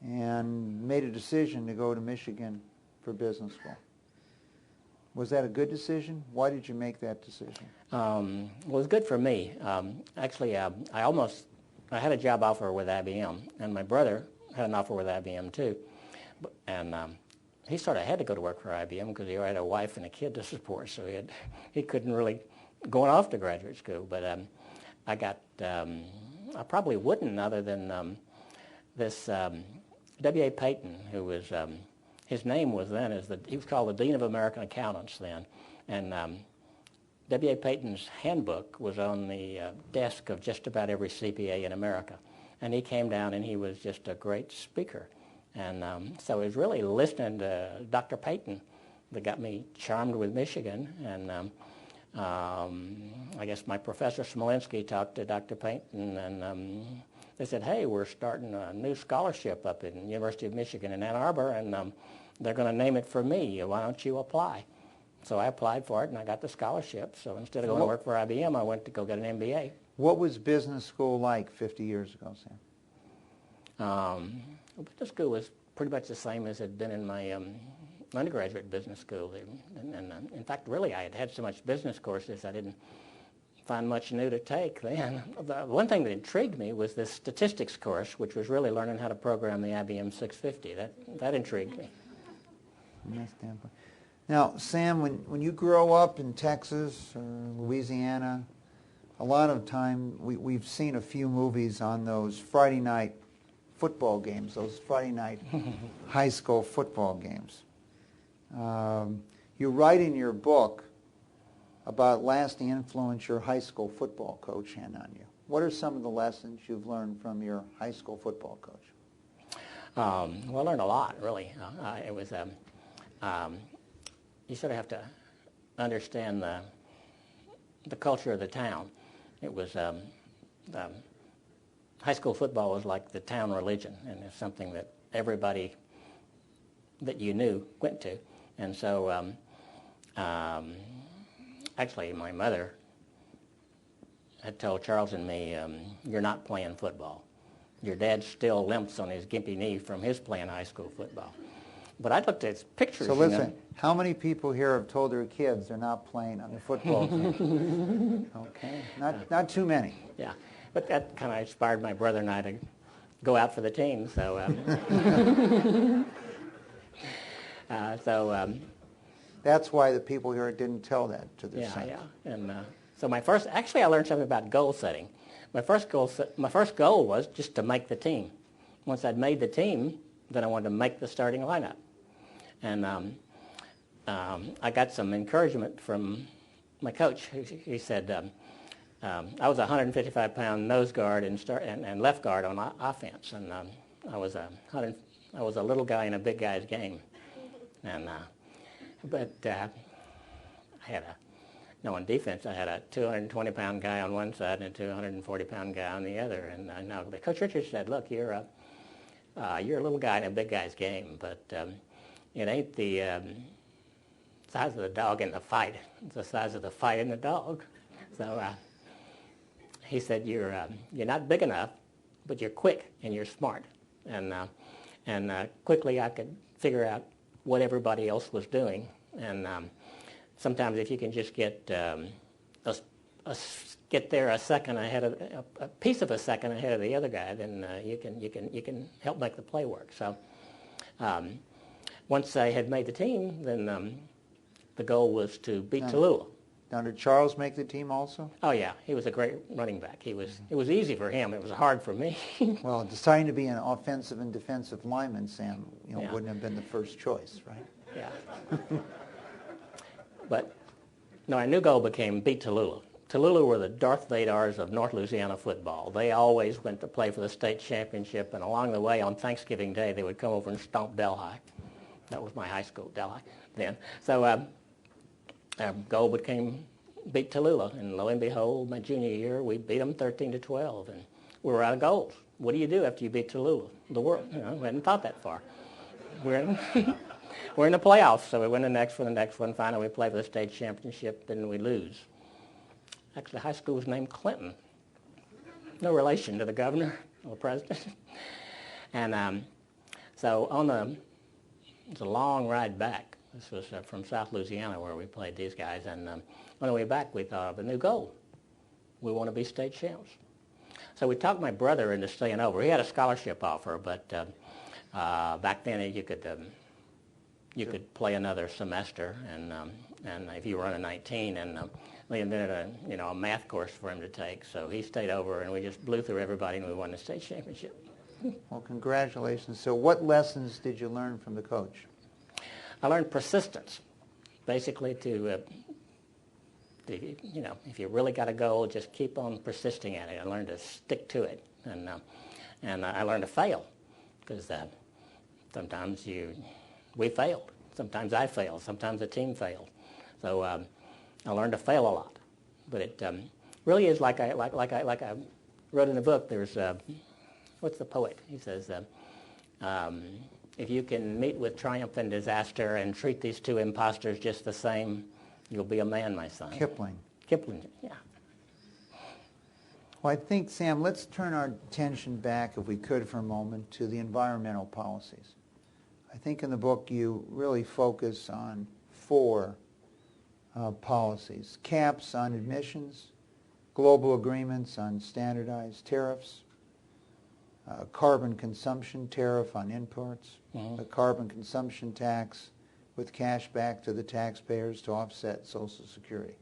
And made a decision to go to Michigan for business school. Was that a good decision? Why did you make that decision? Well, it was good for me. Actually, I had a job offer with IBM, and my brother had an offer with IBM too. And he sort of had to go to work for IBM because he had a wife and a kid to support, so he couldn't really go off to graduate school. But I probably wouldn't, other than this W.A. Payton, who was, his name was then, he was called the Dean of American Accountants then, and W.A. Payton's handbook was on the desk of just about every CPA in America. and he came down and he was just a great speaker. And so it was really listening to Dr. Payton that got me charmed with Michigan. And I guess my professor Smolinski talked to Dr. Payton, and they said, hey, we're starting a new scholarship up in the University of Michigan in Ann Arbor, and they're going to name it for me. Why don't you apply? So I applied for it, and I got the scholarship. So instead of going to work for IBM, I went to go get an MBA. What was business school like 50 years ago, Sam? Business school was pretty much the same as it had been in my undergraduate business school. And in fact, really, I had had so much business courses, I didn't find much new to take then. The one thing that intrigued me was this statistics course, which was really learning how to program the IBM 650. That intrigued me. From that standpoint. Now, Sam, when you grow up in Texas or Louisiana, a lot of time we've seen a few movies on those Friday night football games, those Friday night high school football games. You write in your book about lasting influence your high school football coach had on you. What are some of the lessons you've learned from your high school football coach? Well, I learned a lot, really. It was you sort of have to understand the culture of the town. It was high school football was like the town religion, and it's something that everybody that you knew went to. And so actually my mother had told Charles and me, you're not playing football. Your dad still limps on his gimpy knee from his playing high school football. But I looked at his pictures. So listen, how many people here have told their kids they're not playing on the football team? Okay, not too many. Yeah, but that kind of inspired my brother and I to go out for the team. So, that's why the people here didn't tell that to their sons. Yeah. And so I learned something about goal setting. My first goal was just to make the team. Once I'd made the team, then I wanted to make the starting lineup. And I got some encouragement from my coach. He said I was a 155-pound nose guard and left guard on offense, and I was a little guy in a big guy's game. And but I had on defense, I had a 220-pound guy on one side and a 240-pound guy on the other. And now Coach Richards said, "Look, you're a little guy in a big guy's game, but it ain't the size of the dog in the fight. It's the size of the fight in the dog." So he said, "You're not big enough, but you're quick and you're smart." And quickly I could figure out what everybody else was doing. And sometimes if you can just get there a second ahead of a piece of a second ahead of the other guy, then you can help make the play work. So once I had made the team, then the goal was to beat Tallulah. Now, did Charles make the team also? Oh yeah, he was a great running back. It was easy for him. It was hard for me. Well, deciding to be an offensive and defensive lineman, Sam, wouldn't have been the first choice, right? Yeah. But no, our new goal became beat Tallulah. Tallulah were the Darth Vadars of North Louisiana football. They always went to play for the state championship, and along the way on Thanksgiving Day, they would come over and stomp Delhi. That was my high school, Delhi, then. So our goal became beat Tallulah, and lo and behold, my junior year, we beat them 13-12, and we were out of goals. What do you do after you beat Tallulah? The world, we hadn't thought that far. We're in the playoffs, so we win the next one. Finally, we play for the state championship, and we lose. Actually, high school was named Clinton. No relation to the governor or the president. And so it's a long ride back. This was from South Louisiana where we played these guys. And on the way back, we thought of a new goal. We want to be state champs. So we talked my brother into staying over. He had a scholarship offer, but back then you could play another semester, and if you were under 19, and they invented a math course for him to take. So he stayed over, and we just blew through everybody, and we won the state championship. Well, congratulations. So what lessons did you learn from the coach? I learned persistence, basically if you really got a goal, just keep on persisting at it. I learned to stick to it, And I learned to fail because sometimes we failed. Sometimes I failed. Sometimes the team failed. So I learned to fail a lot. But it really is like I wrote in the book. There's what's the poet? He says, if you can meet with triumph and disaster and treat these two imposters just the same, you'll be a man, my son. Kipling. Kipling, yeah. Well, I think, Sam, let's turn our attention back, if we could, for a moment, to the environmental policies. I think in the book you really focus on 4 policies: caps on emissions, global agreements on standardized tariffs, carbon consumption tariff on imports, a carbon consumption tax with cash back to the taxpayers to offset Social Security.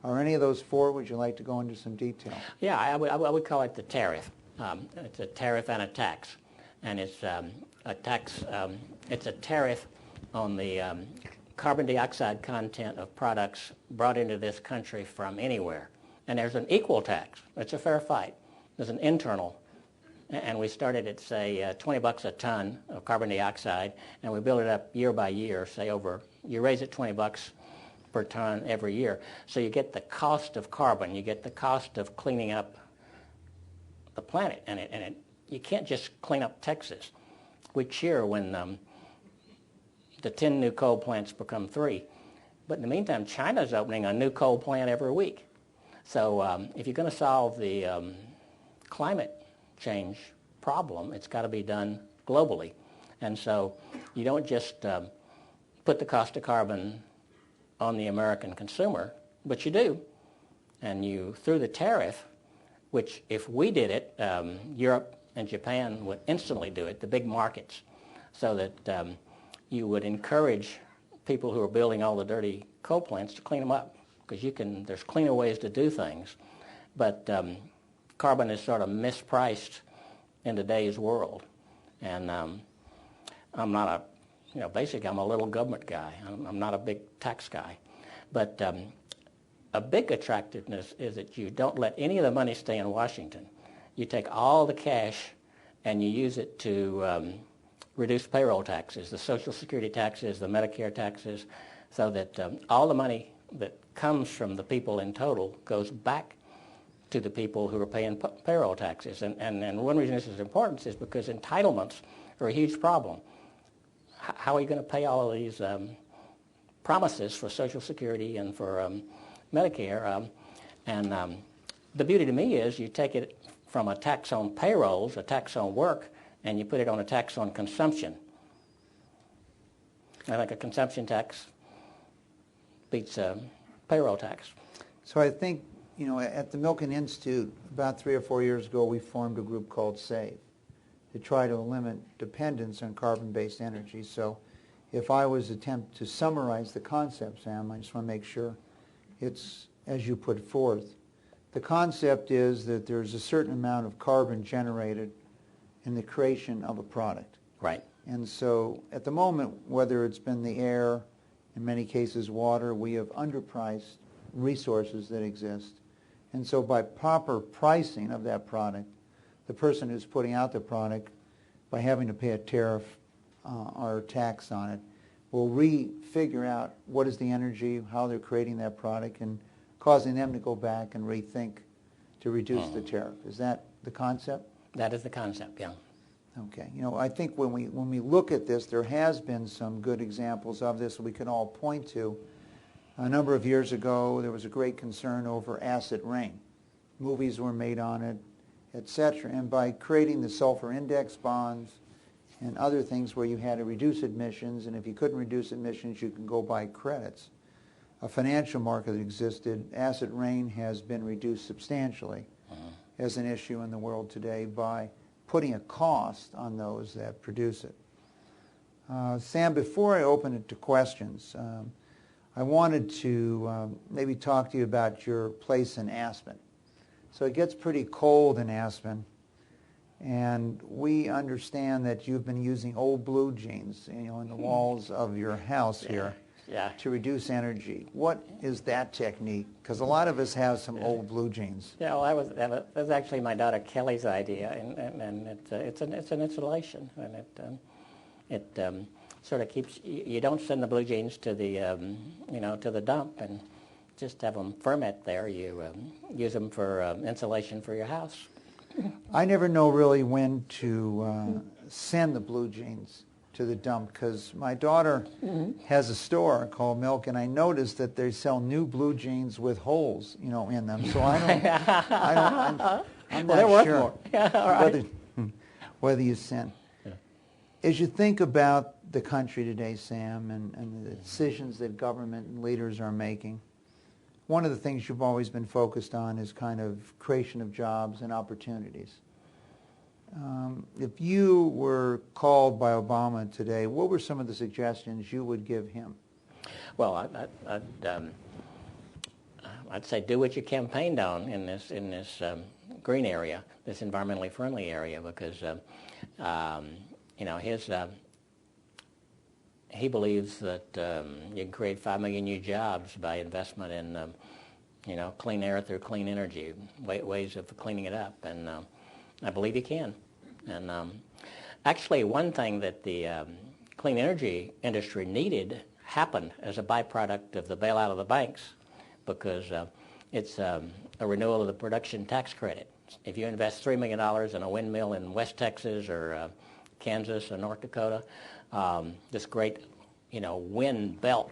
Are any of those 4, would you like to go into some detail? Yeah, I would call it the tariff. It's a tariff and a tax. And it's a tax, it's a tariff on the carbon dioxide content of products brought into this country from anywhere. And there's an equal tax. It's a fair fight. There's an internal. And we started at, say, $20 a ton of carbon dioxide, and we build it up year by year, say you raise it $20 per ton every year. So you get the cost of carbon, you get the cost of cleaning up the planet, and you can't just clean up Texas. We cheer when the 10 new coal plants become 3. But in the meantime, China's opening a new coal plant every week. So if you're going to solve the climate change problem, it's got to be done globally. And so you don't just put the cost of carbon on the American consumer, but you do. And you, through the tariff, which if we did it, Europe and Japan would instantly do it, the big markets, so that you would encourage people who are building all the dirty coal plants to clean them up, because there's cleaner ways to do things. But carbon is sort of mispriced in today's world. And I'm not basically I'm a little government guy. I'm not a big tax guy. But a big attractiveness is that you don't let any of the money stay in Washington. You take all the cash and you use it to reduce payroll taxes, the Social Security taxes, the Medicare taxes, so that all the money that comes from the people in total goes back to the people who are paying payroll taxes. And one reason this is important is because entitlements are a huge problem. How are you going to pay all of these promises for Social Security and for Medicare? The beauty to me is you take it from a tax on payrolls, a tax on work, and you put it on a tax on consumption. I think a consumption tax beats a payroll tax. So I think, at the Milken Institute, about 3 or 4 years ago, we formed a group called SAVE to try to limit dependence on carbon-based energy. So if I was to attempt to summarize the concept, Sam, I just want to make sure it's as you put forth. The concept is that there's a certain amount of carbon generated in the creation of a product. Right. And so at the moment, whether it's been the air, in many cases water, we have underpriced resources that exist. And so by proper pricing of that product, the person who's putting out the product, by having to pay a tariff or a tax on it, will figure out what is the energy, how they're creating that product, and causing them to go back and rethink to reduce the tariff. Is that the concept? That is the concept, yeah. Okay. I think when we look at this, there has been some good examples of this we can all point to. A number of years ago, there was a great concern over acid rain. Movies were made on it, etc. And by creating the sulfur index bonds and other things where you had to reduce emissions, and if you couldn't reduce emissions, you could go buy credits. A financial market that existed, acid rain has been reduced substantially as an issue in the world today by putting a cost on those that produce it. Sam, before I open it to questions, I wanted to maybe talk to you about your place in Aspen. So it gets pretty cold in Aspen, and we understand that you've been using old blue jeans, in the walls of your house here. Yeah. to reduce energy. What is that technique? Because a lot of us have some old blue jeans. Yeah, well, that was actually my daughter Kelly's idea, and it's an insulation, and it sort of keeps you don't send the blue jeans to the to the dump and just have them ferment there. You use them for insulation for your house. I never know really when to send the blue jeans to the dump, because my daughter has a store called Milken. I noticed that they sell new blue jeans with holes, in them. So I'm Well, they're not worth sure more. Yeah, all right. whether you send. Yeah. As you think about the country today, Sam, and the decisions that government and leaders are making, one of the things you've always been focused on is kind of creation of jobs and opportunities. If you were called by Obama today, what were some of the suggestions you would give him? Well, I'd say do what you campaigned on in this green area, this environmentally friendly area, because he believes that you can create 5 million new jobs by investment in clean air through clean energy, ways of cleaning it up, and I believe he can. And actually, one thing that the clean energy industry needed happened as a byproduct of the bailout of the banks, because it's a renewal of the production tax credit. If you invest $3 million in a windmill in West Texas or Kansas or North Dakota, this great, wind belt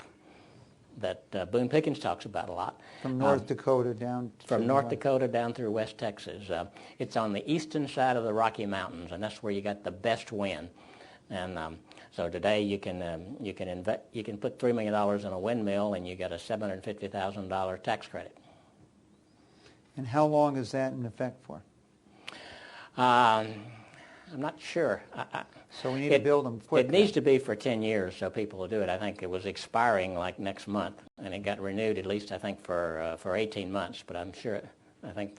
that Boone Pickens talks about a lot. From North Dakota down to From North Dakota down through West Texas. It's on the eastern side of the Rocky Mountains, and that's where you got the best wind. And so today you can put $3 million in a windmill, and you get a $750,000 tax credit. And how long is that in effect for? I'm not sure. So we need to build them quick. It needs to be for 10 years so people will do it. I think it was expiring like next month, and it got renewed at least, I think, for 18 months. But I'm sure, I think,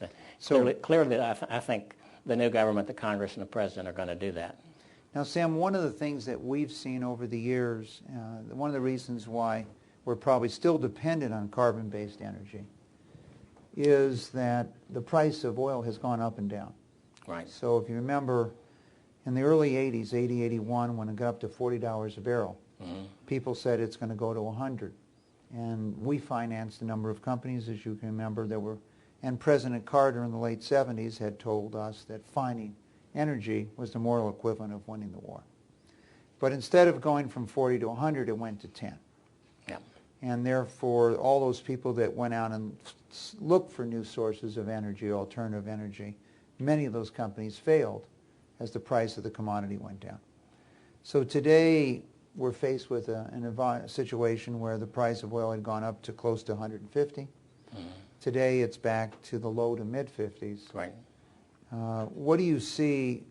clearly I think the new government, the Congress, and the President are going to do that. Now, Sam, one of the things that we've seen over the years, one of the reasons why we're probably still dependent on carbon-based energy, is that the price of oil has gone up and down. Right. So if you remember, in the early 80s, 80, 81, when it got up to $40 a barrel, people said it's going to go to 100. And we financed a number of companies, as you can remember, and President Carter in the late 70s had told us that finding energy was the moral equivalent of winning the war. But instead of going from 40 to 100, it went to 10. Yeah. And therefore, all those people that went out and looked for new sources of energy, alternative energy, many of those companies failed as the price of the commodity went down. So today, we're faced with a situation where the price of oil had gone up to close to 150. Today, it's back to the low to mid-50s. Right. What do you see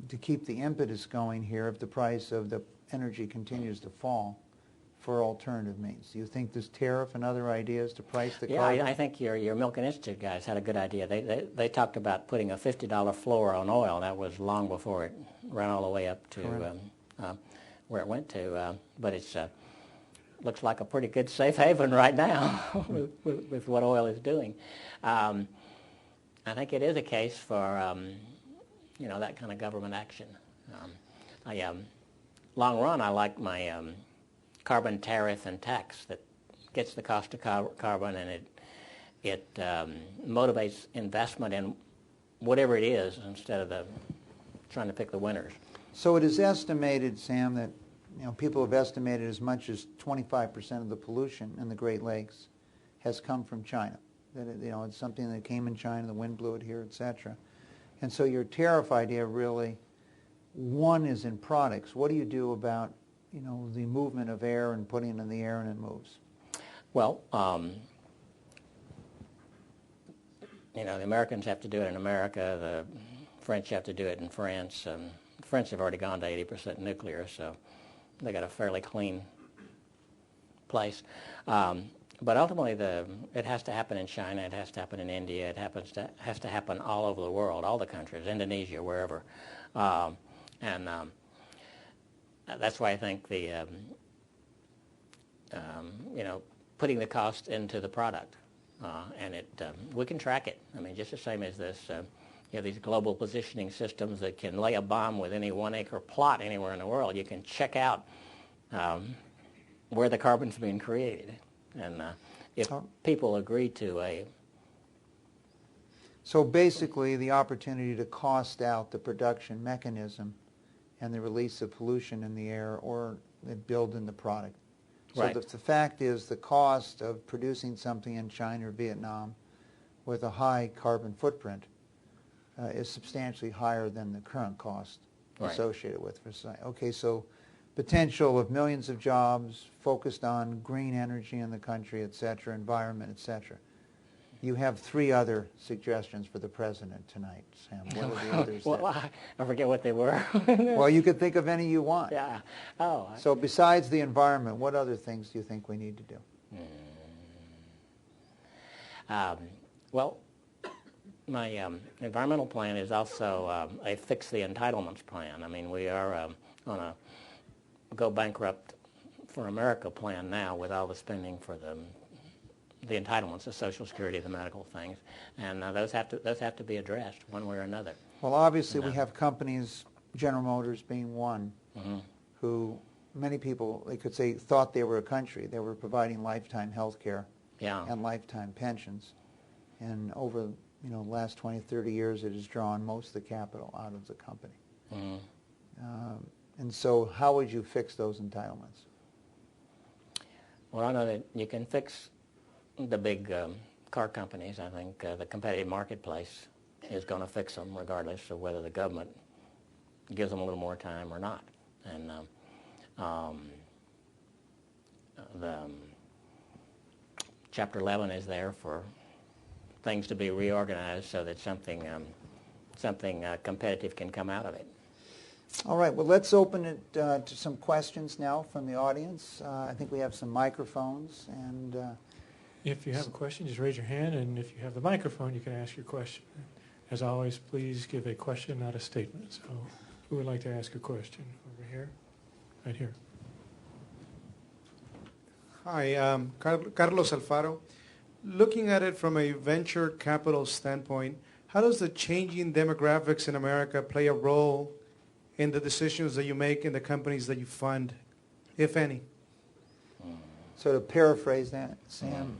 to keep the impetus going here if the price of the energy continues to fall for alternative means? Do you think this tariff and other ideas to price the carbon? Yeah, I think your Milken Institute guys had a good idea. They talked about putting a $50 floor on oil. That was long before it ran all the way up to where it went to. But it's looks like a pretty good safe haven right now with what oil is doing. I think it is a case for that kind of government action. Long run, I like my carbon tariff and tax that gets the cost of carbon, and it motivates investment in whatever it is instead of trying to pick the winners. So it is estimated, Sam, that people have estimated as much as 25% of the pollution in the Great Lakes has come from China. That it's something that came in China, the wind blew it here, etc. And so your tariff idea really, one is in products. What do you do about the movement of air and putting it in the air and it moves? Well, the Americans have to do it in America. The French have to do it in France. The French have already gone to 80% nuclear, so they got a fairly clean place. But ultimately, it has to happen in China. It has to happen in India. It has to happen all over the world, all the countries, Indonesia, wherever. And that's why I think putting the cost into the product. And we can track it. I mean, just the same as this, these global positioning systems that can lay a bomb with any 1 acre plot anywhere in the world. You can check out where the carbon's being created. And if people agree to a... So basically, the opportunity to cost out the production mechanism and the release of pollution in the air or build in the product. So Right. the fact is the cost of producing something in China or Vietnam with a high carbon footprint is substantially higher than the current cost Right. associated with society. Okay, so potential of millions of jobs focused on green energy in the country, et cetera, environment, et cetera. You have 3 other suggestions for the president tonight, Sam. What are the others? Well, I forget what they were. Well, you could think of any you want. Yeah. Oh. So besides the environment, what other things do you think we need to do? Well, my environmental plan is also a fix the entitlements plan. I mean, we are on a go bankrupt for America plan now with all the spending for the entitlements, the Social Security, the medical things, and those have to be addressed one way or another. Well, obviously we have companies, General Motors being one, who many people, they could say, thought they were a country. They were providing lifetime health care and lifetime pensions. And over the last 20, 30 years, it has drawn most of the capital out of the company. And so how would you fix those entitlements? Well, I know that you can fix the big car companies. I think the competitive marketplace is going to fix them regardless of whether the government gives them a little more time or not. And the Chapter 11 is there for things to be reorganized so that something competitive can come out of it. All right, well, let's open it to some questions now from the audience. I think we have some microphones. And if you have a question, just raise your hand, and if you have the microphone, you can ask your question. As always, please give a question, not a statement. So who would like to ask a question? Over here? Right here. Hi, Carlos Alfaro. Looking at it from a venture capital standpoint, how does the changing demographics in America play a role in the decisions that you make in the companies that you fund, if any? So to paraphrase that, Sam,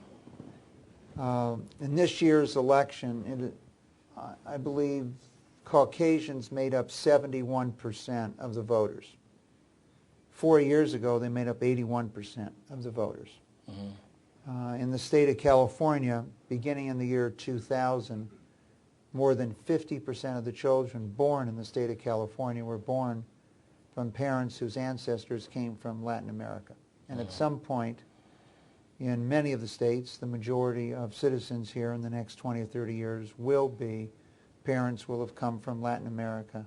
in this year's election, I believe Caucasians made up 71% of the voters. 4 years ago, they made up 81% of the voters. In the state of California, beginning in the year 2000, more than 50% of the children born in the state of California were born from parents whose ancestors came from Latin America. And at some point, in many of the states, the majority of citizens here in the next 20 or 30 years will be, parents will have come from Latin America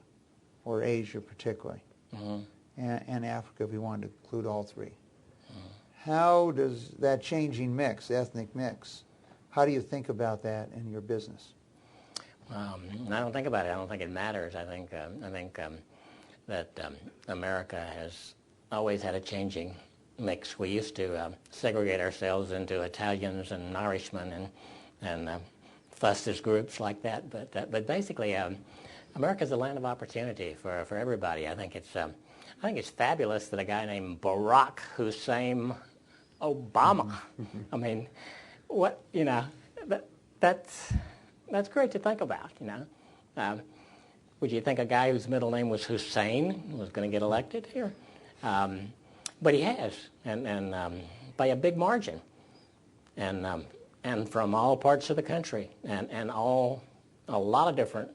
or Asia particularly, and Africa if we wanted to include all 3. How does that changing mix, ethnic mix, how do you think about that in your business? I don't think about it. I don't think it matters. I think that America has always had a changing mix. We used to segregate ourselves into Italians and Irishmen and fuss as groups like that. But basically, America's a land of opportunity for everybody. I think it's fabulous that a guy named Barack Hussein Obama. I mean, what that's great to think about. Would you think a guy whose middle name was Hussein was going to get elected here? But he has, and by a big margin, and from all parts of the country, and a lot of different.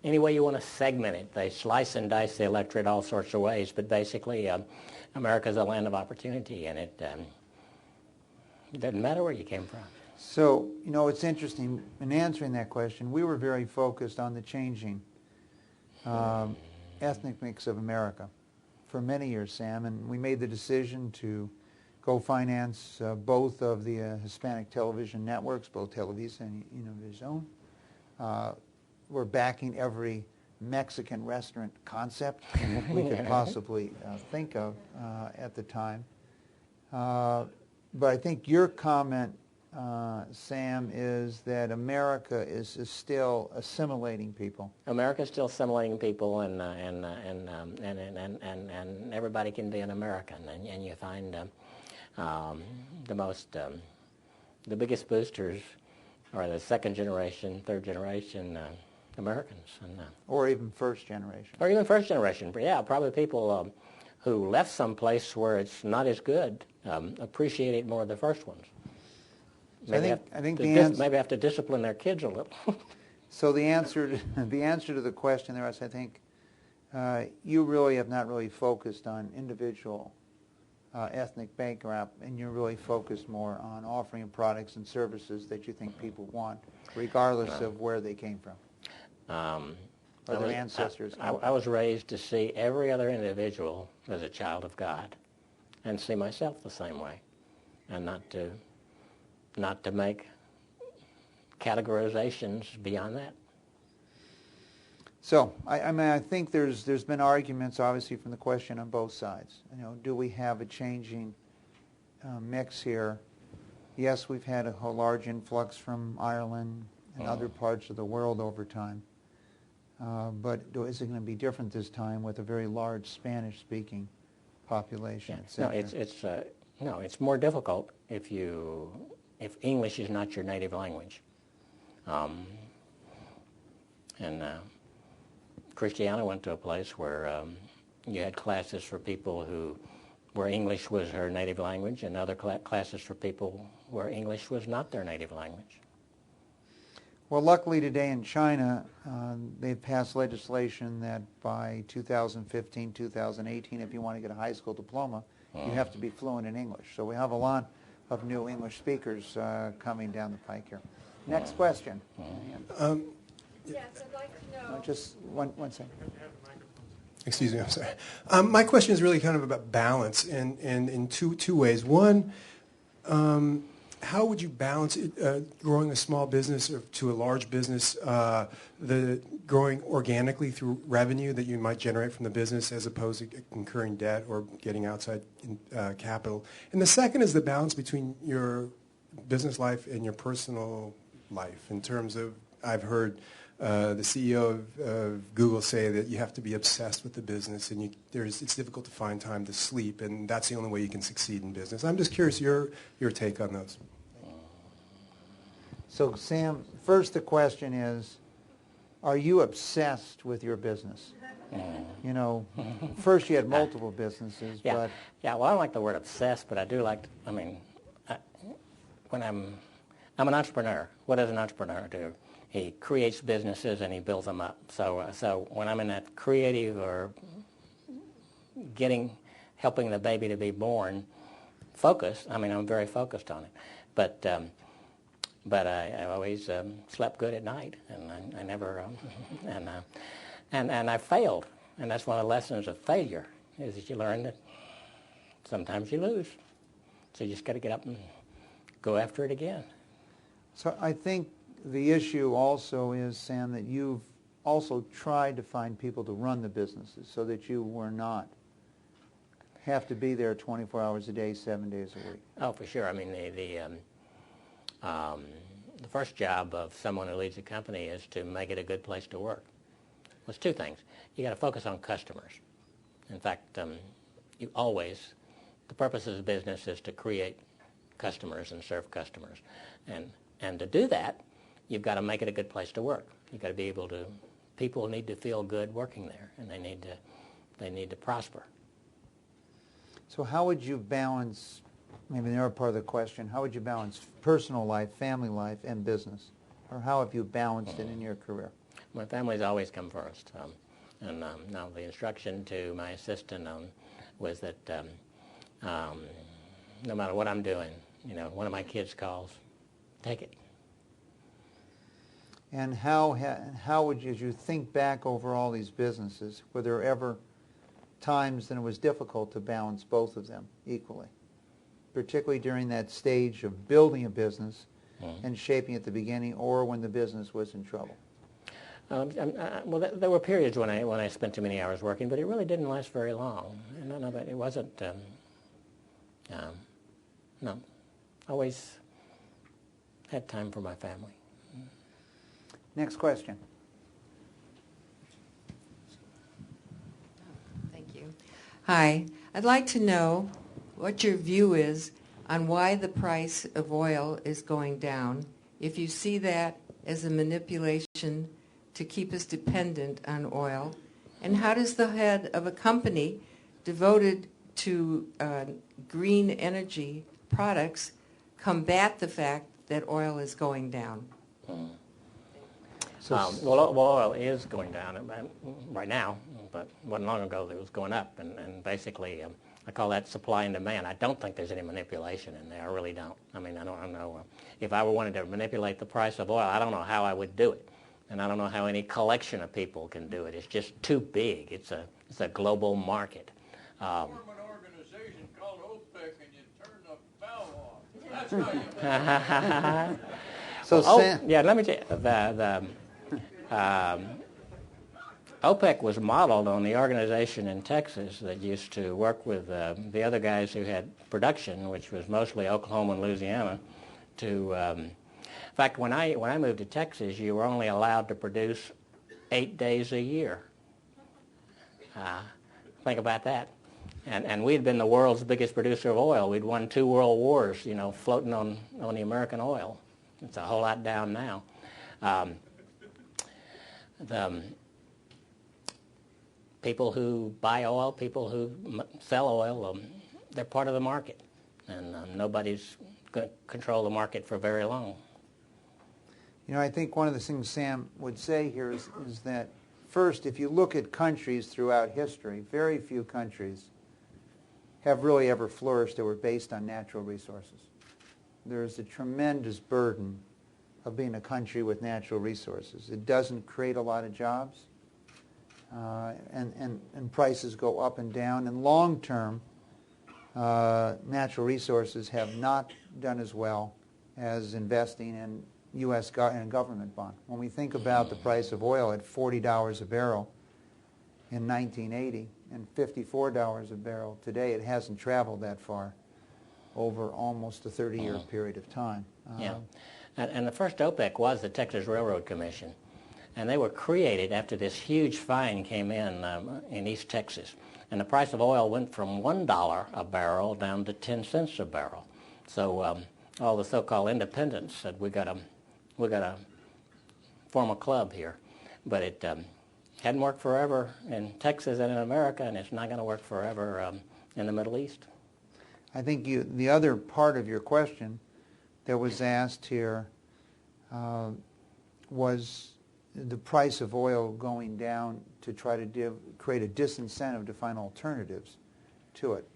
Any way you want to segment it, they slice and dice the electorate all sorts of ways. But basically, America's a land of opportunity, and it doesn't matter where you came from. So, it's interesting, in answering that question, we were very focused on the changing ethnic mix of America for many years, Sam, and we made the decision to go finance both of the Hispanic television networks, both Televisa and Univision. We're backing every Mexican restaurant concept we could possibly think of at the time. But I think your comment, Sam, is that America is still assimilating people. America's still assimilating people, and everybody can be an American, and you find the biggest boosters are the second generation, third generation Americans, Or even first generation. or even first generation. Yeah, probably people who left someplace where it's not as good appreciate it more than the first ones. So I think the answer, maybe have to discipline their kids a little. so the answer to the question there is, I think you really have not really focused on individual ethnic background, and you're really focused more on offering products and services that you think people want, regardless of where they came from. Or their ancestors. I was raised to see every other individual as a child of God, and see myself the same way, and not to make categorizations beyond that. So, I mean, I think there's been arguments, obviously, from the question on both sides. You know, do we have a changing mix here? Yes, we've had a large influx from Ireland and other parts of the world over time. But is it going to be different this time with a very large Spanish-speaking population, et cetera? No, it's more difficult if English is not your native language. Christiana went to a place where you had classes for people where English was her native language, and other classes for people where English was not their native language. Well, luckily today in China, they've passed legislation that by 2015, 2018, if you want to get a high school diploma, you have to be fluent in English. So we have a lot of new English speakers coming down the pike here. Next question. Yes, I'd like to know. Just one second. Excuse me, I'm sorry. My question is really kind of about balance in two ways. One, how would you balance growing a small business to a large business, the growing organically through revenue that you might generate from the business as opposed to incurring debt or getting outside capital? And the second is the balance between your business life and your personal life in terms of, I've heard the CEO of Google say that you have to be obsessed with the business, and it's difficult to find time to sleep, and that's the only way you can succeed in business. I'm just curious your take on those. So, Sam, first the question is, are you obsessed with your business? You know, first you had multiple businesses, Yeah, but... yeah. Well, I don't like the word obsessed, but I do like. When I'm an entrepreneur. What does an entrepreneur do? He creates businesses and he builds them up. So when I'm in that creative or helping the baby to be born focus, I'm very focused on it. But I always slept good at night, and I never and I failed, and that's one of the lessons of failure is that you learn that sometimes you lose, so you just got to get up and go after it again. So I think the issue also is, Sam, that you've also tried to find people to run the businesses so that you were not have to be there 24 hours a day, 7 days a week. Oh, for sure. The first job of someone who leads a company is to make it a good place to work. Well, it's two things. You got to focus on customers. In fact, the purpose of the business is to create customers and serve customers, and to do that, you've got to make it a good place to work. You've got to be able to. People need to feel good working there, and they need to prosper. So how would you balance, maybe the other part of the question, how would you balance personal life, family life, and business? Or how have you balanced it in your career? My family's always come first. Now the instruction to my assistant was that no matter what I'm doing, one of my kids calls, take it. And how would you, as you think back over all these businesses, were there ever times that it was difficult to balance both of them equally, particularly during that stage of building a business and shaping at the beginning, or when the business was in trouble? Well, there were periods when I spent too many hours working, but it really didn't last very long. No, but it wasn't. No, always had time for my family. Next question. Thank you. Hi. I'd like to know what your view is on why the price of oil is going down, if you see that as a manipulation to keep us dependent on oil, and how does the head of a company devoted to green energy products combat the fact that oil is going down? Well, oil is going down right now, but it wasn't long ago that it was going up, and basically I call that supply and demand. I don't think there's any manipulation in there. I really don't. I mean, I don't know. If I wanted to manipulate the price of oil, I don't know how I would do it. And I don't know how any collection of people can do it. It's just too big. It's a global market. Form an organization called OPEC and you turn the valve off. That's how you make it. So Sam, yeah, let me tell you, OPEC was modeled on the organization in Texas that used to work with the other guys who had production, which was mostly Oklahoma and Louisiana. In fact, when I moved to Texas, you were only allowed to produce 8 days a year. Think about that. And we'd been the world's biggest producer of oil. We'd won 2 world wars, floating on the American oil. It's a whole lot down now. The people who buy oil, people who sell oil, they're part of the market. And nobody's going to control the market for very long. I think one of the things Sam would say here is that, first, if you look at countries throughout history, very few countries have really ever flourished that were based on natural resources. There's a tremendous burden of being a country with natural resources. It doesn't create a lot of jobs, and prices go up and down. And long term, natural resources have not done as well as investing in U.S. government bond. When we think about the price of oil at $40 a barrel in 1980 and $54 a barrel today, it hasn't traveled that far over almost a 30-year period of time. Yeah, and the first OPEC was the Texas Railroad Commission, and they were created after this huge fine came in East Texas, and the price of oil went from $1 a barrel down to 10 cents a barrel. So all the so-called independents said we got to form a club here, but it hadn't worked forever in Texas and in America, and it's not going to work forever in the Middle East. I think the other part of your question that was asked here was the price of oil going down to try to create a disincentive to find alternatives to it.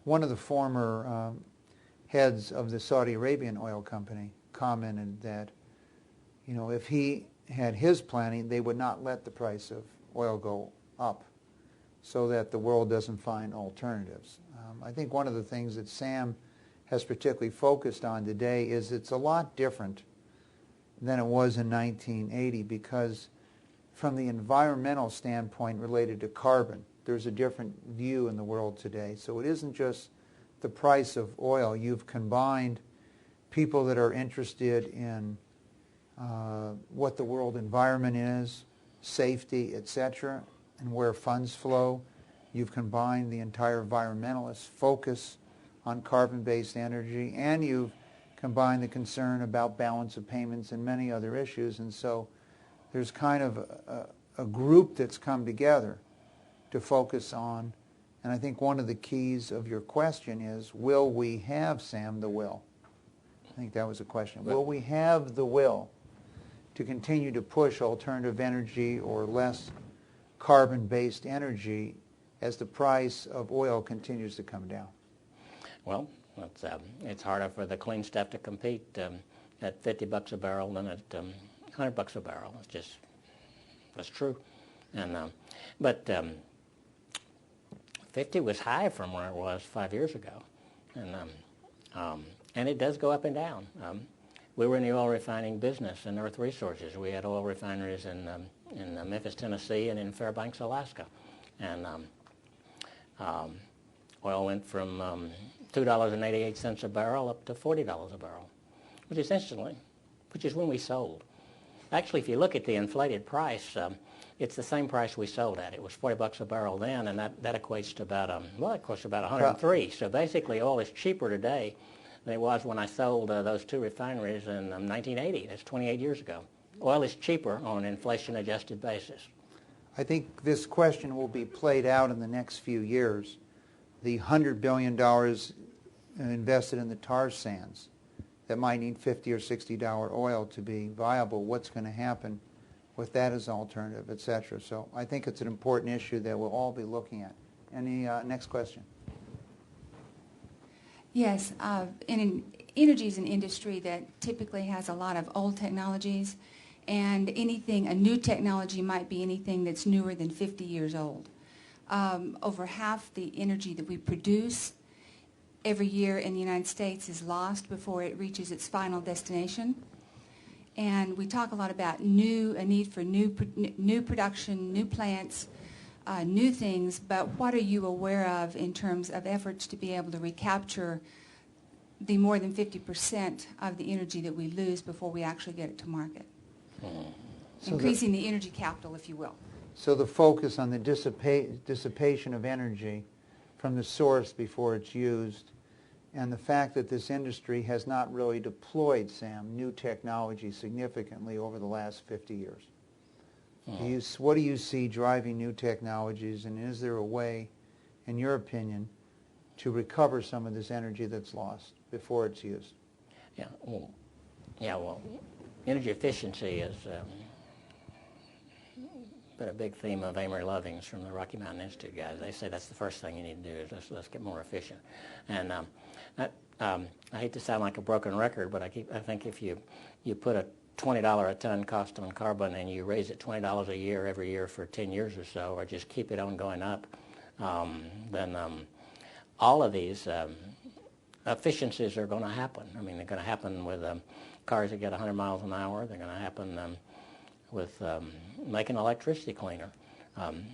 One of the former heads of the Saudi Arabian oil company commented that, if he had his planning, they would not let the price of oil go up so that the world doesn't find alternatives. I think one of the things that Sam has particularly focused on today is it's a lot different than it was in 1980 because from the environmental standpoint related to carbon, there's a different view in the world today. So it isn't just the price of oil. You've combined people that are interested in what the world environment is, safety, etc., and where funds flow. You've combined the entire environmentalist focus on carbon-based energy, and you've combined the concern about balance of payments and many other issues. And so there's kind of a group that's come together to focus on, and I think one of the keys of your question is, will we have, Sam, the will? I think that was a question. Will we have the will to continue to push alternative energy or less carbon-based energy as the price of oil continues to come down? Well, it's harder for the clean stuff to compete at $50 a barrel than at $100 a barrel. That's true. And but 50 was high from where it was 5 years ago, and it does go up and down. We were in the oil refining business and earth resources. We had oil refineries in Memphis, Tennessee, and in Fairbanks, Alaska, and oil went from $2.88 a barrel up to $40 a barrel, which is when we sold. Actually, if you look at the inflated price, it's the same price we sold at. It was $40 a barrel then, and that equates to about it costs about 103. So basically, oil is cheaper today than it was when I sold those two refineries in 1980. That's 28 years ago. Oil is cheaper on an inflation-adjusted basis. I think this question will be played out in the next few years. The $100 billion invested in the tar sands that might need $50 or $60 oil to be viable, what's going to happen with that as an alternative, et cetera. So I think it's an important issue that we'll all be looking at. Any next question? Yes, energy is an industry that typically has a lot of old technologies, and a new technology might be anything that's newer than 50 years old. Over half the energy that we produce every year in the United States is lost before it reaches its final destination. And we talk a lot about a need for new production, new plants, new things, but what are you aware of in terms of efforts to be able to recapture the more than 50% of the energy that we lose before we actually get it to market? So increasing the energy capital, if you will. So the focus on the dissipation of energy from the source before it's used, and the fact that this industry has not really deployed, Sam, new technology significantly over the last 50 years. What do you see driving new technologies, and is there a way, in your opinion, to recover some of this energy that's lost before it's used? Well, energy efficiency has been a big theme of Amory Loving's from the Rocky Mountain Institute guys. They say that's the first thing you need to do is let's get more efficient. And I hate to sound like a broken record, but I think if you put a $20 a ton cost on carbon and you raise it $20 a year every year for 10 years or so, or just keep it on going up, then all of these efficiencies are going to happen. I mean, they're going to happen with cars that get 100 miles an hour. They're going to happen with making electricity cleaner.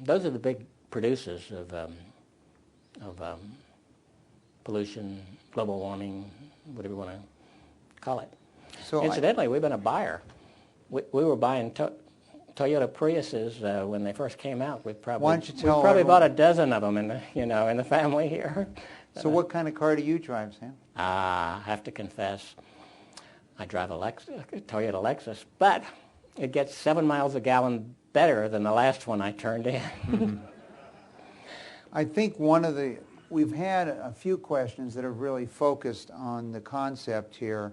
Those are the big producers of pollution, global warming, whatever you want to call it. So incidentally, we've been a buyer. We were buying Toyota Priuses when they first came out. We probably bought a dozen of them in the family here. So what kind of car do you drive, Sam? I have to confess, I drive a Toyota Lexus, but it gets 7 miles a gallon better than the last one I turned in. I think we've had a few questions that have really focused on the concept here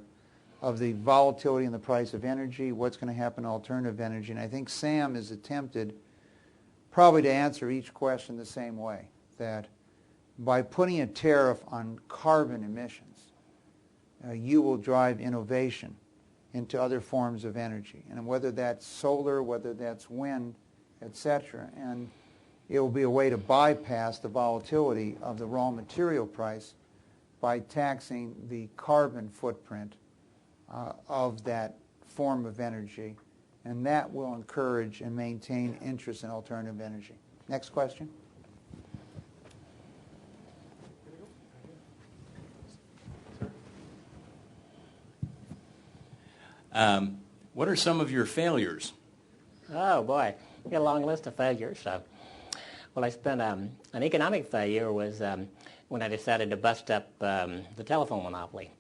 of the volatility in the price of energy, what's going to happen to alternative energy, and I think Sam has attempted probably to answer each question the same way, that by putting a tariff on carbon emissions, you will drive innovation into other forms of energy, and whether that's solar, whether that's wind, etc. And it will be a way to bypass the volatility of the raw material price by taxing the carbon footprint of that form of energy, and that will encourage and maintain interest in alternative energy. Next question. What are some of your failures? Oh, boy. I got a long list of failures. Well, I spent an economic failure was when I decided to bust up the telephone monopoly.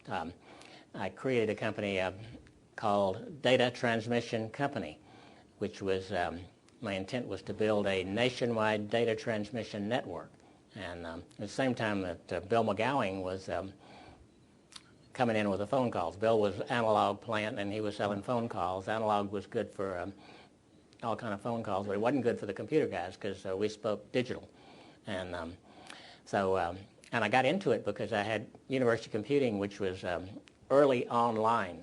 I created a company called Data Transmission Company, which was, my intent was to build a nationwide data transmission network. And at the same time that Bill McGowing was coming in with the phone calls. Bill was analog plant, and he was selling phone calls. Analog was good for all kind of phone calls, but it wasn't good for the computer guys because we spoke digital. And and I got into it because I had University Computing, which was early online.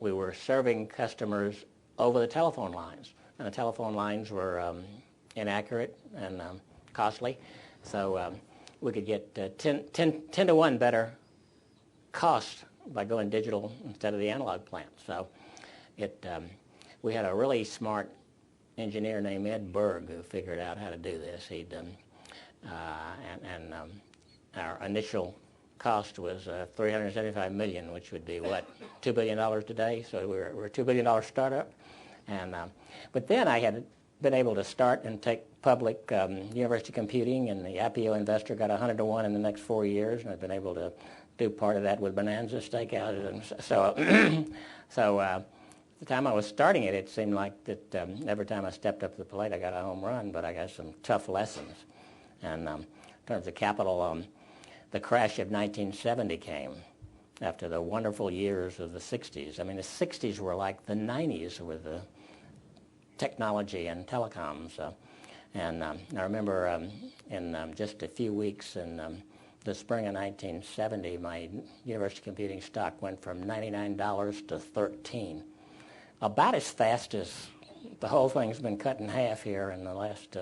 We were serving customers over the telephone lines, and the telephone lines were inaccurate and costly. So we could get 10 to 1 better cost by going digital instead of the analog plant. So we had a really smart engineer named Ed Berg who figured out how to do this. Our initial cost was $375 million, which would be what, $2 billion today. So we're a $2 billion startup. And but then I had been able to start and take public university computing, and the IPO investor got 100 to 1 in the next 4 years, and I've been able to do part of that with Bonanza Steakhouse. And so at the time I was starting it, it seemed like that every time I stepped up to the plate, I got a home run, but I got some tough lessons. And in terms of capital, the crash of 1970 came after the wonderful years of the 60s. I mean, the 60s were like the 90s with the technology and telecoms. And I remember in just a few weeks in the spring of 1970, my university computing stock went from $99 to $13. About as fast as the whole thing's been cut in half here in the last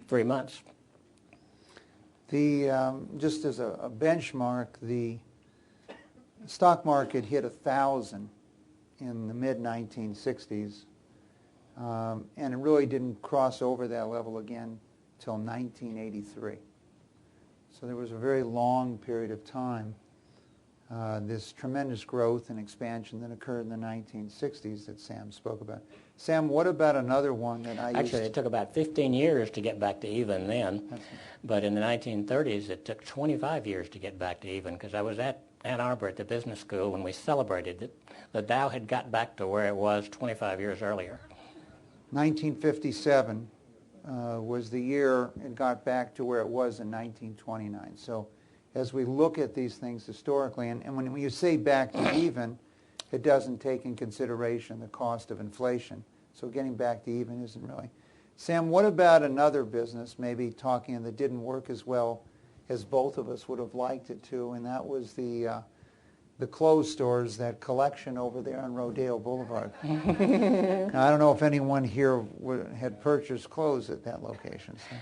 3 months. Just as a benchmark, the stock market hit 1,000 in the mid-1960s, and it really didn't cross over that level again until 1983. So there was a very long period of time, this tremendous growth and expansion that occurred in the 1960s that Sam spoke about. Sam, what about another one that I Actually, it took about 15 years to get back to even then, but in the 1930s it took 25 years to get back to even, because I was at Ann Arbor at the business school when we celebrated that the Dow had got back to where it was 25 years earlier. 1957 was the year it got back to where it was in 1929. So as we look at these things historically, and when you say back to even, it doesn't take in consideration the cost of inflation. So getting back to even isn't really. Sam, what about another business, maybe talking that didn't work as well as both of us would have liked it to, and that was the clothes stores, that collection over there on Rodeo Boulevard. Now, I don't know if anyone here had purchased clothes at that location. So.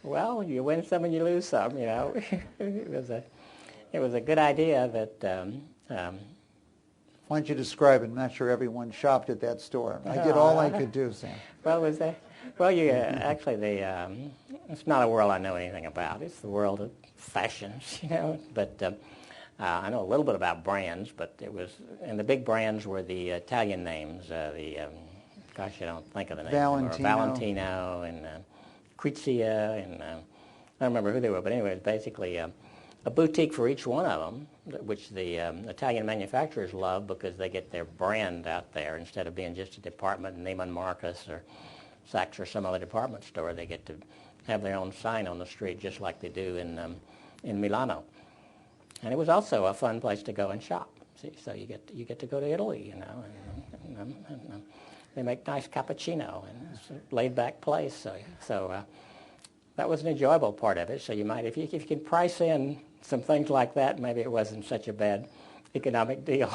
Well, you win some and you lose some, you know. It was a good idea that... Why don't you describe it? I'm not sure everyone shopped at that store. I did all I could do, Sam. Well, was that? Well, you actually it's not a world I know anything about. It's the world of fashions, you know. But I know a little bit about brands. But it was, and the big brands were the Italian names. Gosh, I don't think of the names. Valentino and Crizia, and I don't remember who they were. But anyway, it was basically a boutique for each one of them, which the Italian manufacturers love because they get their brand out there instead of being just a department, Neiman Marcus or Saks or some other department store. They get to have their own sign on the street just like they do in Milano. And it was also a fun place to go and shop. See, so you get to go to Italy, you know, and they make nice cappuccino, and it's a laid-back place. So that was an enjoyable part of it. So you might, if you can price in some things like that, maybe it wasn't such a bad economic deal.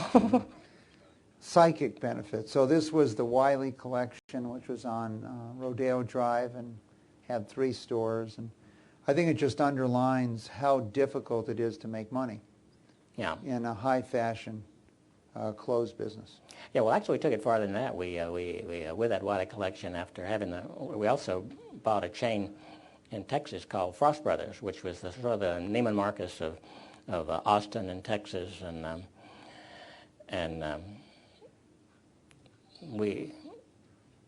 Psychic benefits. So this was the Wyly collection, which was on Rodeo Drive and had 3 stores. And I think it just underlines how difficult it is to make money in a high-fashion clothes business. Yeah, well, actually, we took it farther than that. We with that Wyly collection, after having we also bought a chain in Texas called Frost Brothers, which was the sort of the Neiman Marcus of Austin and Texas, and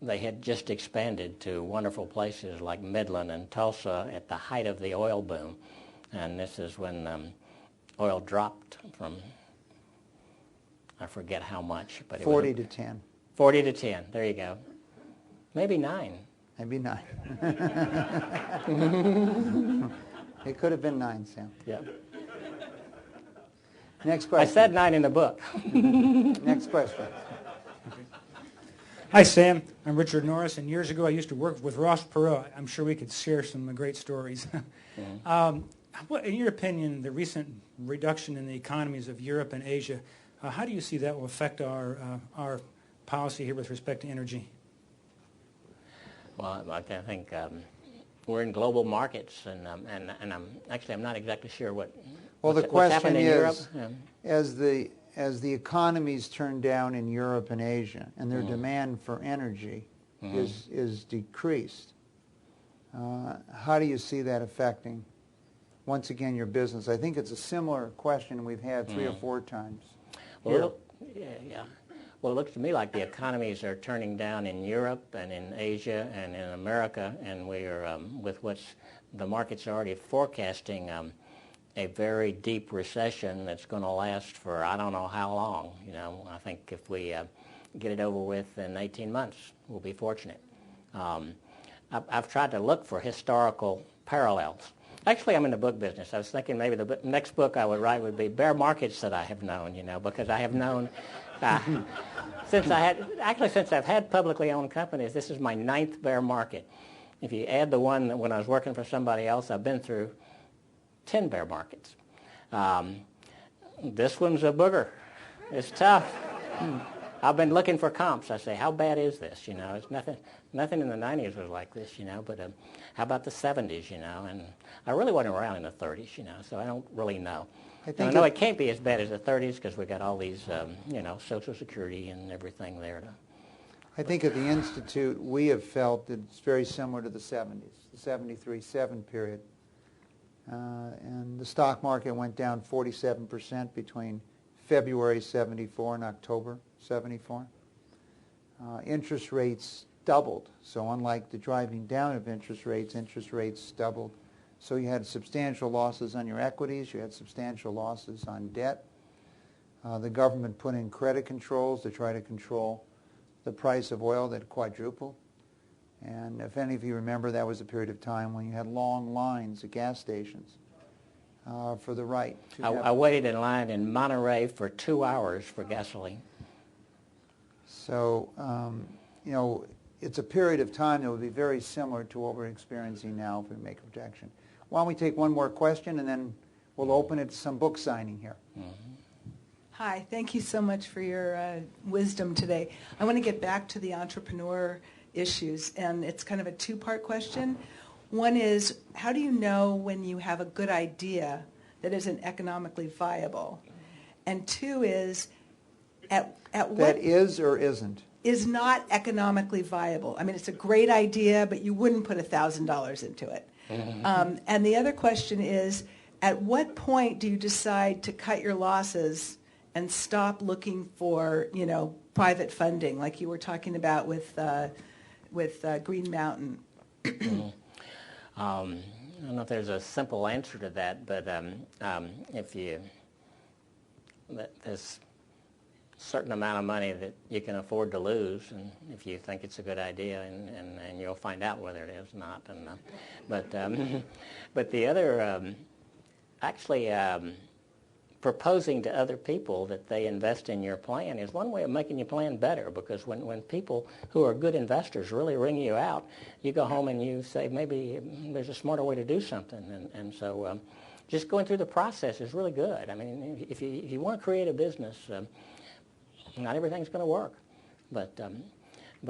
they had just expanded to wonderful places like Midland and Tulsa at the height of the oil boom, and this is when oil dropped from, I forget how much, but 40 to 10. 40 to 10. There you go. Maybe 9. Maybe 9. It could have been 9, Sam. Yeah. Next question. I said 9 in the book. Next question. Hi, Sam. I'm Richard Norris, and years ago I used to work with Ross Perot. I'm sure we could share some great stories. In your opinion, the recent reduction in the economies of Europe and Asia, how do you see that will affect our policy here with respect to energy? Well, I think we're in global markets, and I'm not exactly sure what's the question in Europe. is, as the economies turn down in Europe and Asia, and their demand for energy is decreased, how do you see that affecting once again, your business? I think it's a similar question we've had 3 or 4 times. Well, yeah. Well, it looks to me like the economies are turning down in Europe and in Asia and in America, and we are, with what's the market's already forecasting a very deep recession that's going to last for I don't know how long. You know, I think if we get it over with in 18 months, we'll be fortunate. I've tried to look for historical parallels. Actually, I'm in the book business. I was thinking maybe the next book I would write would be bear markets that I have known, you know, because I have known, since I've had publicly owned companies, this is my 9th bear market. If you add the one that when I was working for somebody else, I've been through 10 bear markets. This one's a booger. It's tough. I've been looking for comps. I say, how bad is this? You know, it's nothing in the 90s was like this, you know, but how about the 70s, you know? And I really wasn't around in the 30s, you know, so I don't really know. I know it can't be as bad as the 30s because we got all these, you know, Social Security and everything there. I think at the Institute, we have felt that it's very similar to the 70s, the 73-7 period. And the stock market went down 47% between February 74 and October 74. Interest rates doubled. So unlike the driving down of interest rates doubled. So you had substantial losses on your equities. You had substantial losses on debt. The government put in credit controls to try to control the price of oil that quadrupled. And if any of you remember, that was a period of time when you had long lines at gas stations for the right. I waited in line in Monterey for 2 hours for gasoline. So, you know, it's a period of time that would be very similar to what we're experiencing now if we make a projection. Why don't we take one more question, and then we'll open it to some book signing here. Mm-hmm. Hi, thank you so much for your wisdom today. I want to get back to the entrepreneur issues, and it's kind of a 2-part question. One is, how do you know when you have a good idea that isn't economically viable? And 2 is, at what... That is or isn't? Is not economically viable. I mean, it's a great idea, but you wouldn't put $1,000 into it. Mm-hmm. And the other question is, at what point do you decide to cut your losses and stop looking for, you know, private funding, like you were talking about with Green Mountain? I don't know if there's a simple answer to that, but if you there's a certain amount of money that you can afford to lose, and if you think it's a good idea, and you'll find out whether it is or not. And but the other actually. Proposing to other people that they invest in your plan is one way of making your plan better, because when people who are good investors really ring you out, you go home and you say, maybe there's a smarter way to do something. And so just going through the process is really good. I mean, if you want to create a business, not everything's going to work. But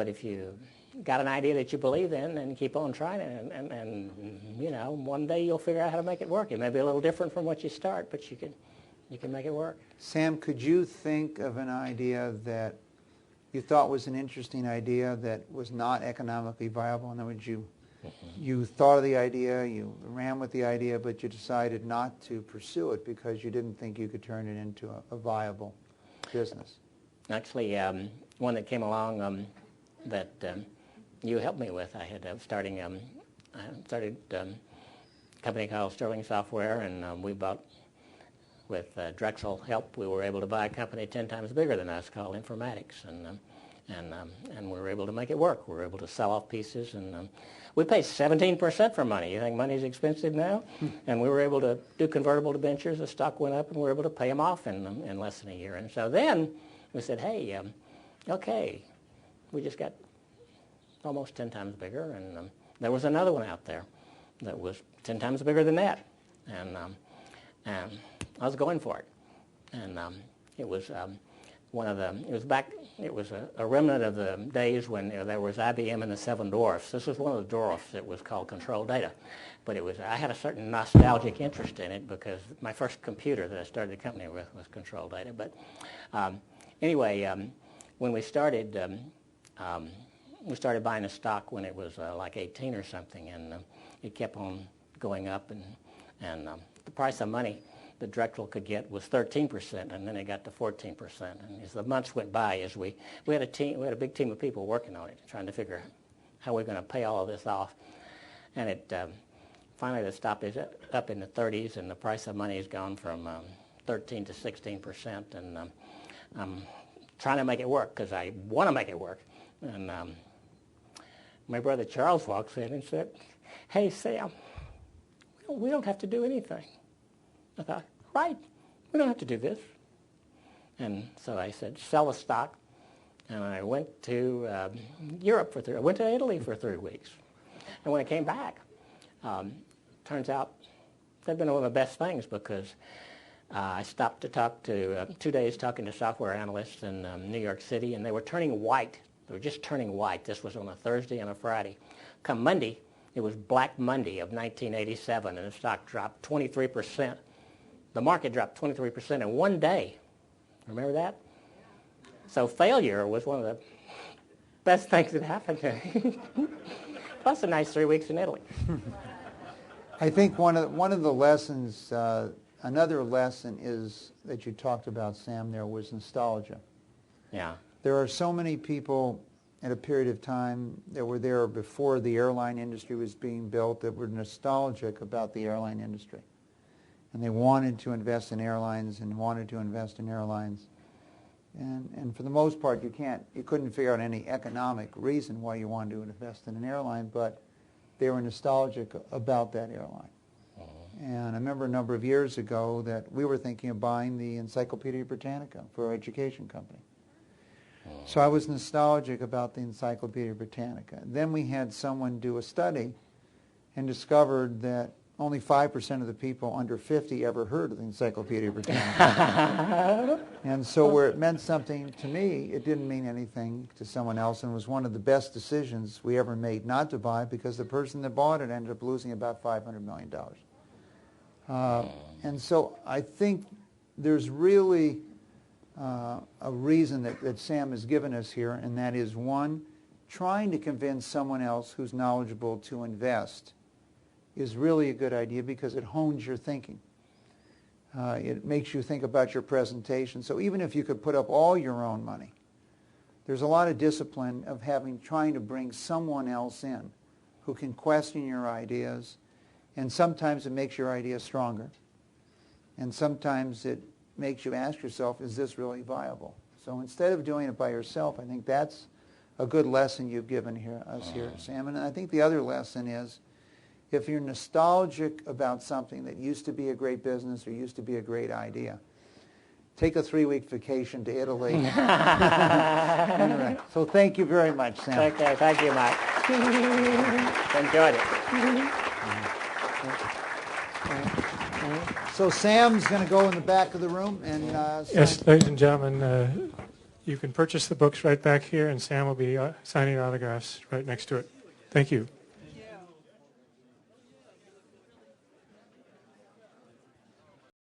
if you got an idea that you believe in, and keep on trying it, and you know, one day you'll figure out how to make it work. It may be a little different from what you start, but you can make it work. Sam, could you think of an idea that you thought was an interesting idea that was not economically viable? In other words, you thought of the idea, you ran with the idea, but you decided not to pursue it because you didn't think you could turn it into a viable business. Actually, one that came along that you helped me with, I had started a company called Sterling Software, and we bought, with Drexel help, we were able to buy a company 10 times bigger than us called Informatics, and we were able to make it work. We were able to sell off pieces, and we paid 17% for money. You think money's expensive now? And we were able to do convertible debentures. The stock went up, and we were able to pay them off in less than a year. And so then we said, hey, okay, we just got almost 10 times bigger, and there was another one out there that was 10 times bigger than that, and I was going for it, and it was it was a remnant of the days when there was IBM and the Seven Dwarfs. This was one of the dwarfs. It was called Control Data, but I had a certain nostalgic interest in it because my first computer that I started the company with was Control Data. But anyway, when we started buying the stock when it was like 18 or something, and it kept on going up, And the price of money the Drexel could get was 13%, and then it got to 14%. And as the months went by, as we had a big team of people working on it, trying to figure out how we're going to pay all of this off. And it finally the stop is up in the 30s, and the price of money has gone from 13 to 16%. And I'm trying to make it work because I want to make it work. And my brother Charles walks in and said, "Hey, Sam, we don't have to do anything." I thought, right, we don't have to do this. And so I said, sell the stock. And I went to Europe I went to Italy for 3 weeks. And when I came back, turns out that's been one of the best things because I stopped to talk to 2 days talking to software analysts in New York City, and they were turning white. They were just turning white. This was on a Thursday and a Friday. Come Monday, it was Black Monday of 1987, and the stock dropped 23%. The market dropped 23% in one day. Remember that? So failure was one of the best things that happened to me. Plus a nice 3 weeks in Italy. I think one of the lessons, another lesson is that you talked about, Sam, there was nostalgia. Yeah. There are so many people at a period of time that were there before the airline industry was being built that were nostalgic about the airline industry. And they wanted to invest in airlines and wanted to invest in airlines. And for the most part, you couldn't figure out any economic reason why you wanted to invest in an airline, but they were nostalgic about that airline. And I remember a number of years ago that we were thinking of buying the Encyclopedia Britannica for our education company. So I was nostalgic about the Encyclopedia Britannica. Then we had someone do a study and discovered that only 5% of the people under 50 ever heard of the Encyclopedia Britannica. And so where it meant something to me, it didn't mean anything to someone else, and was one of the best decisions we ever made not to buy because the person that bought it ended up losing about $500 million. And so I think there's really a reason that Sam has given us here, and that is, one, trying to convince someone else who's knowledgeable to invest is really a good idea because it hones your thinking. It makes you think about your presentation. So even if you could put up all your own money, there's a lot of discipline of trying to bring someone else in who can question your ideas, and sometimes it makes your ideas stronger. And sometimes it makes you ask yourself, is this really viable? So instead of doing it by yourself, I think that's a good lesson you've given us here, Sam. And I think the other lesson is, if you're nostalgic about something that used to be a great business or used to be a great idea, take a 3-week vacation to Italy. Anyway, so thank you very much, Sam. Okay, thank you, Mike. Enjoyed it. So Sam's going to go in the back of the room and yes, ladies and gentlemen, you can purchase the books right back here, and Sam will be signing autographs right next to it. Thank you.